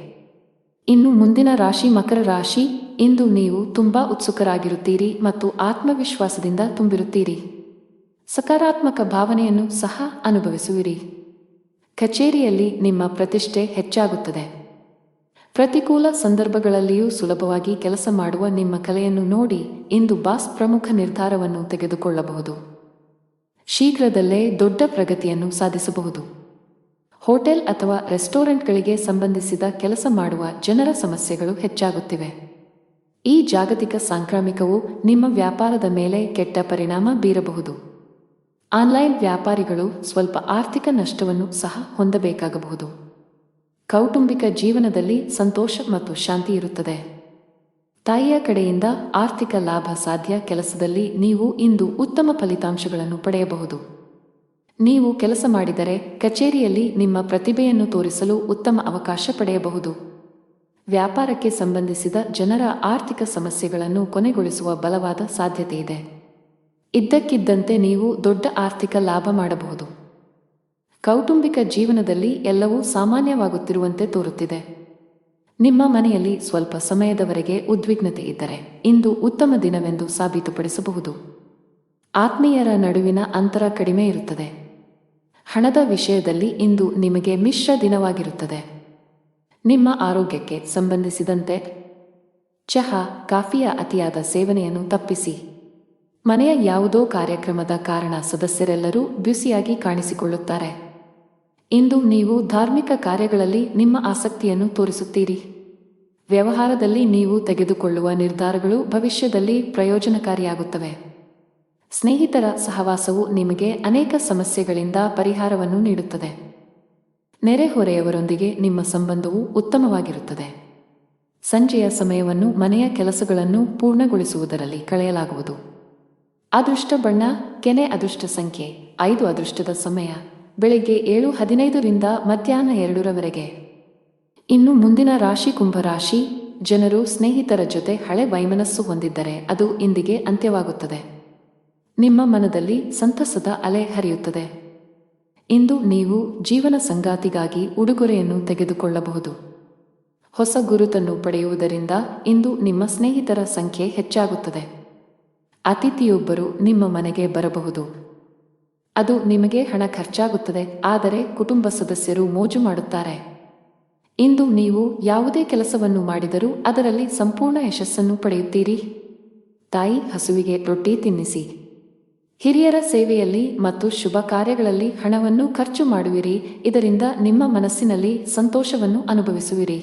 ಇನ್ನು ಮುಂದಿನ ರಾಶಿ ಮಕರ ರಾಶಿ. ಇಂದು ನೀವು ತುಂಬಾ ಉತ್ಸುಕರಾಗಿರುತ್ತೀರಿ ಮತ್ತು ಆತ್ಮವಿಶ್ವಾಸದಿಂದ ತುಂಬಿರುತ್ತೀರಿ. ಸಕಾರಾತ್ಮಕ ಭಾವನೆಯನ್ನು ಸಹ ಅನುಭವಿಸುವಿರಿ. ಕಚೇರಿಯಲ್ಲಿ ನಿಮ್ಮ ಪ್ರತಿಷ್ಠೆ ಹೆಚ್ಚಾಗುತ್ತದೆ. ಪ್ರತಿಕೂಲ ಸಂದರ್ಭಗಳಲ್ಲಿಯೂ ಸುಲಭವಾಗಿ ಕೆಲಸ ಮಾಡುವ ನಿಮ್ಮ ಕಲೆಯನ್ನು ನೋಡಿ ಇಂದು ಬಾಸ್ ಪ್ರಮುಖ ನಿರ್ಧಾರವನ್ನು ತೆಗೆದುಕೊಳ್ಳಬಹುದು. ಶೀಘ್ರದಲ್ಲೇ ದೊಡ್ಡ ಪ್ರಗತಿಯನ್ನು ಸಾಧಿಸಬಹುದು. ಹೋಟೆಲ್ ಅಥವಾ ರೆಸ್ಟೋರೆಂಟ್ಗಳಿಗೆ ಸಂಬಂಧಿಸಿದ ಕೆಲಸ ಮಾಡುವ ಜನರ ಸಮಸ್ಯೆಗಳು ಹೆಚ್ಚಾಗುತ್ತಿವೆ. ಈ ಜಾಗತಿಕ ಸಾಂಕ್ರಾಮಿಕವು ನಿಮ್ಮ ವ್ಯಾಪಾರದ ಮೇಲೆ ಕೆಟ್ಟ ಪರಿಣಾಮ ಬೀರಬಹುದು. ಆನ್ಲೈನ್ ವ್ಯಾಪಾರಿಗಳು ಸ್ವಲ್ಪ ಆರ್ಥಿಕ ನಷ್ಟವನ್ನು ಸಹ ಹೊಂದಬೇಕಾಗಬಹುದು. ಕೌಟುಂಬಿಕ ಜೀವನದಲ್ಲಿ ಸಂತೋಷ ಮತ್ತು ಶಾಂತಿ ಇರುತ್ತದೆ. ತಾಯಿಯ ಕಡೆಯಿಂದ ಆರ್ಥಿಕ ಲಾಭ ಸಾಧ್ಯ. ಕೆಲಸದಲ್ಲಿ ನೀವು ಇಂದು ಉತ್ತಮ ಫಲಿತಾಂಶಗಳನ್ನು ಪಡೆಯಬಹುದು. ನೀವು ಕೆಲಸ ಮಾಡಿದರೆ ಕಚೇರಿಯಲ್ಲಿ ನಿಮ್ಮ ಪ್ರತಿಭೆಯನ್ನು ತೋರಿಸಲು ಉತ್ತಮ ಅವಕಾಶ ಪಡೆಯಬಹುದು. ವ್ಯಾಪಾರಕ್ಕೆ ಸಂಬಂಧಿಸಿದ ಜನರ ಆರ್ಥಿಕ ಸಮಸ್ಯೆಗಳನ್ನು ಕೊನೆಗೊಳಿಸುವ ಬಲವಾದ ಸಾಧ್ಯತೆಯಿದೆ. ಇದ್ದಕ್ಕಿದ್ದಂತೆ ನೀವು ದೊಡ್ಡ ಆರ್ಥಿಕ ಲಾಭ ಮಾಡಬಹುದು. ಕೌಟುಂಬಿಕ ಜೀವನದಲ್ಲಿ ಎಲ್ಲವೂ ಸಾಮಾನ್ಯವಾಗುತ್ತಿರುವಂತೆ ತೋರುತ್ತಿದೆ. ನಿಮ್ಮ ಮನೆಯಲ್ಲಿ ಸ್ವಲ್ಪ ಸಮಯದವರೆಗೆ ಉದ್ವಿಗ್ನತೆ ಇದ್ದರೆ ಇಂದು ಉತ್ತಮ ದಿನವೆಂದು ಸಾಬೀತುಪಡಿಸಬಹುದು. ಆತ್ಮೀಯರ ನಡುವಿನ ಅಂತರ ಕಡಿಮೆ ಇರುತ್ತದೆ. ಹಣದ ವಿಷಯದಲ್ಲಿ ಇಂದು ನಿಮಗೆ ಮಿಶ್ರ ದಿನವಾಗಿರುತ್ತದೆ. ನಿಮ್ಮ ಆರೋಗ್ಯಕ್ಕೆ ಸಂಬಂಧಿಸಿದಂತೆ ಚಹಾ, ಕಾಫಿಯ ಅತಿಯಾದ ಸೇವನೆಯನ್ನು ತಪ್ಪಿಸಿ. ಮನೆಯ ಯಾವುದೋ ಕಾರ್ಯಕ್ರಮದ ಕಾರಣ ಸದಸ್ಯರೆಲ್ಲರೂ ಬ್ಯುಸಿಯಾಗಿ ಕಾಣಿಸಿಕೊಳ್ಳುತ್ತಾರೆ. ಇಂದು ನೀವು ಧಾರ್ಮಿಕ ಕಾರ್ಯಗಳಲ್ಲಿ ನಿಮ್ಮ ಆಸಕ್ತಿಯನ್ನು ತೋರಿಸುತ್ತೀರಿ. ವ್ಯವಹಾರದಲ್ಲಿ ನೀವು ತೆಗೆದುಕೊಳ್ಳುವ ನಿರ್ಧಾರಗಳು ಭವಿಷ್ಯದಲ್ಲಿ ಪ್ರಯೋಜನಕಾರಿಯಾಗುತ್ತವೆ. ಸ್ನೇಹಿತರ ಸಹವಾಸವು ನಿಮಗೆ ಅನೇಕ ಸಮಸ್ಯೆಗಳಿಂದ ಪರಿಹಾರವನ್ನು ನೀಡುತ್ತದೆ. ನೆರೆಹೊರೆಯವರೊಂದಿಗೆ ನಿಮ್ಮ ಸಂಬಂಧವು ಉತ್ತಮವಾಗಿರುತ್ತದೆ. ಸಂಜೆಯ ಸಮಯವನ್ನು ಮನೆಯ ಕೆಲಸಗಳನ್ನು ಪೂರ್ಣಗೊಳಿಸುವುದರಲ್ಲಿ ಕಳೆಯಲಾಗುವುದು. ಅದೃಷ್ಟ ಬಣ್ಣ ಕೆನೆ. ಅದೃಷ್ಟ ಸಂಖ್ಯೆ 5. ಅದೃಷ್ಟದ ಸಮಯ ಬೆಳಿಗ್ಗೆ 7:15 ರಿಂದ ಮಧ್ಯಾಹ್ನ 2 ಇನ್ನು ಮುಂದಿನ ರಾಶಿ ಕುಂಭರಾಶಿ. ಜನರು ಸ್ನೇಹಿತರ ಜೊತೆ ಹಳೆ ವೈಮನಸ್ಸು ಹೊಂದಿದ್ದರೆ ಅದು ಇಂದಿಗೆ ಅಂತ್ಯವಾಗುತ್ತದೆ. ನಿಮ್ಮ ಮನದಲ್ಲಿ ಸಂತಸದ ಅಲೆ ಹರಿಯುತ್ತದೆ. ಇಂದು ನೀವು ಜೀವನ ಸಂಗಾತಿಗಾಗಿ ಉಡುಗೊರೆಯನ್ನು ತೆಗೆದುಕೊಳ್ಳಬಹುದು. ಹೊಸ ಗುರುತನ್ನು ಪಡೆಯುವುದರಿಂದ ಇಂದು ನಿಮ್ಮ ಸ್ನೇಹಿತರ ಸಂಖ್ಯೆ ಹೆಚ್ಚಾಗುತ್ತದೆ. ಅತಿಥಿಯೊಬ್ಬರು ನಿಮ್ಮ ಮನೆಗೆ ಬರಬಹುದು. ಅದು ನಿಮಗೆ ಹಣ ಖರ್ಚಾಗುತ್ತದೆ, ಆದರೆ ಕುಟುಂಬ ಸದಸ್ಯರು ಮೋಜು ಮಾಡುತ್ತಾರೆ. ಇಂದು ನೀವು ಯಾವುದೇ ಕೆಲಸವನ್ನು ಮಾಡಿದರೂ ಅದರಲ್ಲಿ ಸಂಪೂರ್ಣ ಯಶಸ್ಸನ್ನು ಪಡೆಯುತ್ತೀರಿ. ತಾಯಿ ಹಸುವಿಗೆ ರೊಟ್ಟಿ ತಿನ್ನಿಸಿ. ಹಿರಿಯರ ಸೇವೆಯಲ್ಲಿ ಮತ್ತು ಶುಭ ಕಾರ್ಯಗಳಲ್ಲಿ ಹಣವನ್ನು ಖರ್ಚು ಮಾಡುವಿರಿ. ಇದರಿಂದ ನಿಮ್ಮ ಮನಸ್ಸಿನಲ್ಲಿ ಸಂತೋಷವನ್ನು ಅನುಭವಿಸುವಿರಿ.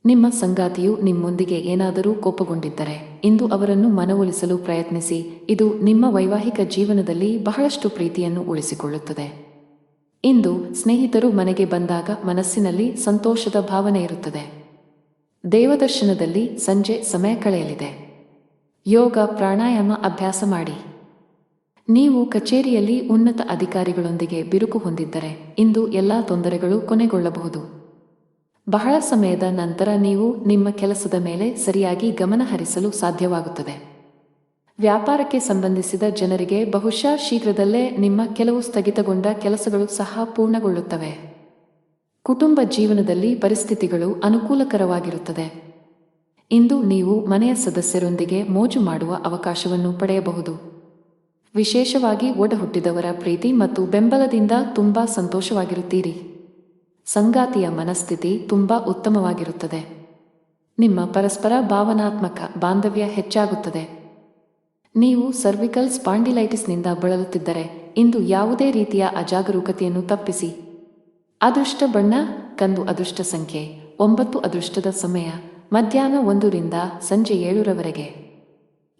ನಿಮ್ಮ ಸಂಗಾತಿಯು ನಿಮ್ಮೊಂದಿಗೆ ಏನಾದರೂ ಕೋಪಗೊಂಡಿದ್ದರೆ ಇಂದು ಅವರನ್ನು ಮನವೊಲಿಸಲು ಪ್ರಯತ್ನಿಸಿ. ಇದು ನಿಮ್ಮ ವೈವಾಹಿಕ ಜೀವನದಲ್ಲಿ ಬಹಳಷ್ಟು ಪ್ರೀತಿಯನ್ನು ಉಳಿಸಿಕೊಳ್ಳುತ್ತದೆ. ಇಂದು ಸ್ನೇಹಿತರು ಮನೆಗೆ ಬಂದಾಗ ಮನಸ್ಸಿನಲ್ಲಿ ಸಂತೋಷದ ಭಾವನೆ ಇರುತ್ತದೆ. ದೇವದರ್ಶನದಲ್ಲಿ ಸಂಜೆ ಸಮಯ ಕಳೆಯಲಿದೆ. ಯೋಗ ಪ್ರಾಣಾಯಾಮ ಅಭ್ಯಾಸ ಮಾಡಿ. ನೀವು ಕಚೇರಿಯಲ್ಲಿ ಉನ್ನತ ಅಧಿಕಾರಿಗಳೊಂದಿಗೆ ಬಿರುಕು ಹೊಂದಿದ್ದರೆ ಇಂದು ಎಲ್ಲ ತೊಂದರೆಗಳು ಕೊನೆಗೊಳ್ಳಬಹುದು. ಬಹಳ ಸಮಯದ ನಂತರ ನೀವು ನಿಮ್ಮ ಕೆಲಸದ ಮೇಲೆ ಸರಿಯಾಗಿ ಗಮನ ಹರಿಸಲು ಸಾಧ್ಯವಾಗುತ್ತದೆ. ವ್ಯಾಪಾರಕ್ಕೆ ಸಂಬಂಧಿಸಿದ ಜನರಿಗೆ ಬಹುಶಃ ಶೀಘ್ರದಲ್ಲೇ ನಿಮ್ಮ ಕೆಲವು ಸ್ಥಗಿತಗೊಂಡ ಕೆಲಸಗಳು ಸಹ ಪೂರ್ಣಗೊಳ್ಳುತ್ತವೆ. ಕುಟುಂಬ ಜೀವನದಲ್ಲಿ ಪರಿಸ್ಥಿತಿಗಳು ಅನುಕೂಲಕರವಾಗಿರುತ್ತದೆ. ಇಂದು ನೀವು ಮನೆಯ ಸದಸ್ಯರೊಂದಿಗೆ ಮೋಜು ಮಾಡುವ ಅವಕಾಶವನ್ನು ಪಡೆಯಬಹುದು. ವಿಶೇಷವಾಗಿ ಒಡಹುಟ್ಟಿದವರ ಪ್ರೀತಿ ಮತ್ತು ಬೆಂಬಲದಿಂದ ತುಂಬಾ ಸಂತೋಷವಾಗಿರುತ್ತೀರಿ. ಸಂಗಾತಿಯ ಮನಸ್ಥಿತಿ ತುಂಬಾ ಉತ್ತಮವಾಗಿರುತ್ತದೆ. ನಿಮ್ಮ ಪರಸ್ಪರ ಭಾವನಾತ್ಮಕ ಬಾಂಧವ್ಯ ಹೆಚ್ಚಾಗುತ್ತದೆ. ನೀವು ಸರ್ವಿಕಲ್ ಸ್ಪಾಂಡಿಲೈಟಿಸ್ನಿಂದ ಬಳಲುತ್ತಿದ್ದರೆ ಇಂದು ಯಾವುದೇ ರೀತಿಯ ಅಜಾಗರೂಕತೆಯನ್ನು ತಪ್ಪಿಸಿ. ಅದೃಷ್ಟ ಬಣ್ಣ ಕಂದು. ಅದೃಷ್ಟ ಸಂಖ್ಯೆ 9. ಅದೃಷ್ಟದ ಸಮಯ ಮಧ್ಯಾಹ್ನ 1 ರಿಂದ ಸಂಜೆ 7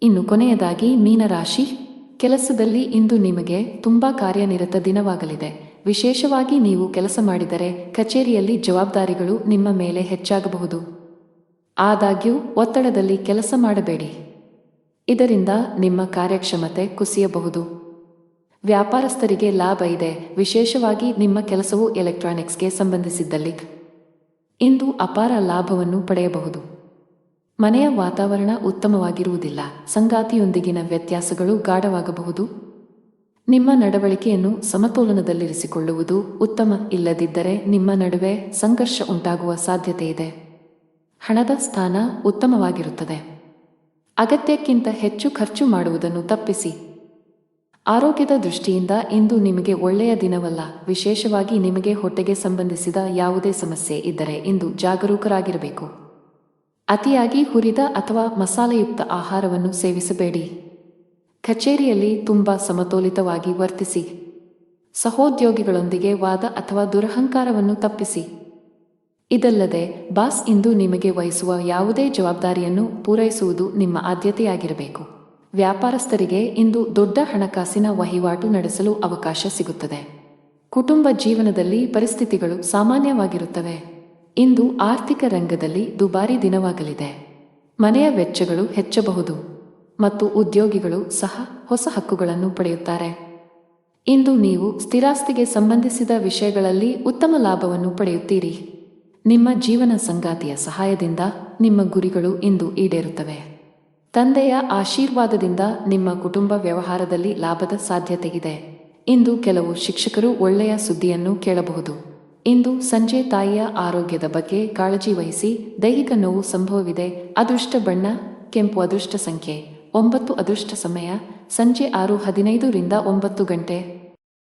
ಇನ್ನು ಕೊನೆಯದಾಗಿ ಮೀನರಾಶಿ. ಕೆಲಸದಲ್ಲಿ ಇಂದು ನಿಮಗೆ ತುಂಬಾ ಕಾರ್ಯನಿರತ ದಿನವಾಗಲಿದೆ. ವಿಶೇಷವಾಗಿ ನೀವು ಕೆಲಸ ಮಾಡಿದರೆ ಕಚೇರಿಯಲ್ಲಿ ಜವಾಬ್ದಾರಿಗಳು ನಿಮ್ಮ ಮೇಲೆ ಹೆಚ್ಚಾಗಬಹುದು. ಆದಾಗ್ಯೂ ಒತ್ತಡದಲ್ಲಿ ಕೆಲಸ ಮಾಡಬೇಡಿ. ಇದರಿಂದ ನಿಮ್ಮ ಕಾರ್ಯಕ್ಷಮತೆ ಕುಸಿಯಬಹುದು. ವ್ಯಾಪಾರಸ್ಥರಿಗೆ ಲಾಭ ಇದೆ. ವಿಶೇಷವಾಗಿ ನಿಮ್ಮ ಕೆಲಸವು ಎಲೆಕ್ಟ್ರಾನಿಕ್ಸ್ಗೆ ಸಂಬಂಧಿಸಿದ್ದಲ್ಲಿ ಇಂದು ಅಪಾರ ಲಾಭವನ್ನು ಪಡೆಯಬಹುದು. ಮನೆಯ ವಾತಾವರಣ ಉತ್ತಮವಾಗಿರುವುದಿಲ್ಲ. ಸಂಗಾತಿಯೊಂದಿಗಿನ ವ್ಯತ್ಯಾಸಗಳು ಗಾಢವಾಗಬಹುದು. ನಿಮ್ಮ ನಡವಳಿಕೆಯನ್ನು ಸಮತೋಲನದಲ್ಲಿರಿಸಿಕೊಳ್ಳುವುದು ಉತ್ತಮ. ಇಲ್ಲದಿದ್ದರೆ ನಿಮ್ಮ ನಡುವೆ ಸಂಘರ್ಷ ಉಂಟಾಗುವ ಸಾಧ್ಯತೆಯಿದೆ. ಹಣದ ಸ್ಥಾನ ಉತ್ತಮವಾಗಿರುತ್ತದೆ. ಅಗತ್ಯಕ್ಕಿಂತ ಹೆಚ್ಚು ಖರ್ಚು ಮಾಡುವುದನ್ನು ತಪ್ಪಿಸಿ. ಆರೋಗ್ಯದ ದೃಷ್ಟಿಯಿಂದ ಇಂದು ನಿಮಗೆ ಒಳ್ಳೆಯ ದಿನವಲ್ಲ. ವಿಶೇಷವಾಗಿ ನಿಮಗೆ ಹೊಟ್ಟೆಗೆ ಸಂಬಂಧಿಸಿದ ಯಾವುದೇ ಸಮಸ್ಯೆ ಇದ್ದರೆ ಇಂದು ಜಾಗರೂಕರಾಗಿರಬೇಕು. ಅತಿಯಾಗಿ ಹುರಿದ ಅಥವಾ ಮಸಾಲೆಯುಕ್ತ ಆಹಾರವನ್ನು ಸೇವಿಸಬೇಡಿ. ಕಚೇರಿಯಲ್ಲಿ ತುಂಬಾ ಸಮತೋಲಿತವಾಗಿ ವರ್ತಿಸಿ. ಸಹೋದ್ಯೋಗಿಗಳೊಂದಿಗೆ ವಾದ ಅಥವಾ ದುರಹಂಕಾರವನ್ನು ತಪ್ಪಿಸಿ. ಇದಲ್ಲದೆ ಬಾಸ್ ಇಂದು ನಿಮಗೆ ವಹಿಸುವ ಯಾವುದೇ ಜವಾಬ್ದಾರಿಯನ್ನು ಪೂರೈಸುವುದು ನಿಮ್ಮ ಆದ್ಯತೆಯಾಗಿರಬೇಕು. ವ್ಯಾಪಾರಸ್ಥರಿಗೆ ಇಂದು ದೊಡ್ಡ ಹಣಕಾಸಿನ ವಹಿವಾಟು ನಡೆಸಲು ಅವಕಾಶ ಸಿಗುತ್ತದೆ. ಕುಟುಂಬ ಜೀವನದಲ್ಲಿ ಪರಿಸ್ಥಿತಿಗಳು ಸಾಮಾನ್ಯವಾಗಿರುತ್ತವೆ. ಇಂದು ಆರ್ಥಿಕ ರಂಗದಲ್ಲಿ ದುಬಾರಿ ದಿನವಾಗಲಿದೆ. ಮನೆಯ ವೆಚ್ಚಗಳು ಹೆಚ್ಚಬಹುದು ಮತ್ತು ಉದ್ಯೋಗಿಗಳು ಸಹ ಹೊಸ ಹಕ್ಕುಗಳನ್ನು ಪಡೆಯುತ್ತಾರೆ. ಇಂದು ನೀವು ಸ್ಥಿರಾಸ್ತಿಗೆ ಸಂಬಂಧಿಸಿದ ವಿಷಯಗಳಲ್ಲಿ ಉತ್ತಮ ಲಾಭವನ್ನು ಪಡೆಯುತ್ತೀರಿ. ನಿಮ್ಮ ಜೀವನ ಸಂಗಾತಿಯ ಸಹಾಯದಿಂದ ನಿಮ್ಮ ಗುರಿಗಳು ಇಂದು ಈಡೇರುತ್ತವೆ. ತಂದೆಯ ಆಶೀರ್ವಾದದಿಂದ ನಿಮ್ಮ ಕುಟುಂಬ ವ್ಯವಹಾರದಲ್ಲಿ ಲಾಭದ ಸಾಧ್ಯತೆಯಿದೆ. ಇಂದು ಕೆಲವು ಶಿಕ್ಷಕರು ಒಳ್ಳೆಯ ಸುದ್ದಿಯನ್ನು ಕೇಳಬಹುದು. ಇಂದು ಸಂಜೆ ತಾಯಿಯ ಆರೋಗ್ಯದ ಬಗ್ಗೆ ಕಾಳಜಿ ವಹಿಸಿ. ದೈಹಿಕ ನೋವು ಸಂಭವವಿದೆ. ಅದೃಷ್ಟ ಬಣ್ಣ ಕೆಂಪು. ಅದೃಷ್ಟ ಸಂಖ್ಯೆ 9. ಅದೃಷ್ಟ ಸಮಯ ಸಂಜೆ 6:15 ರಿಂದ 9 ಗಂಟೆ.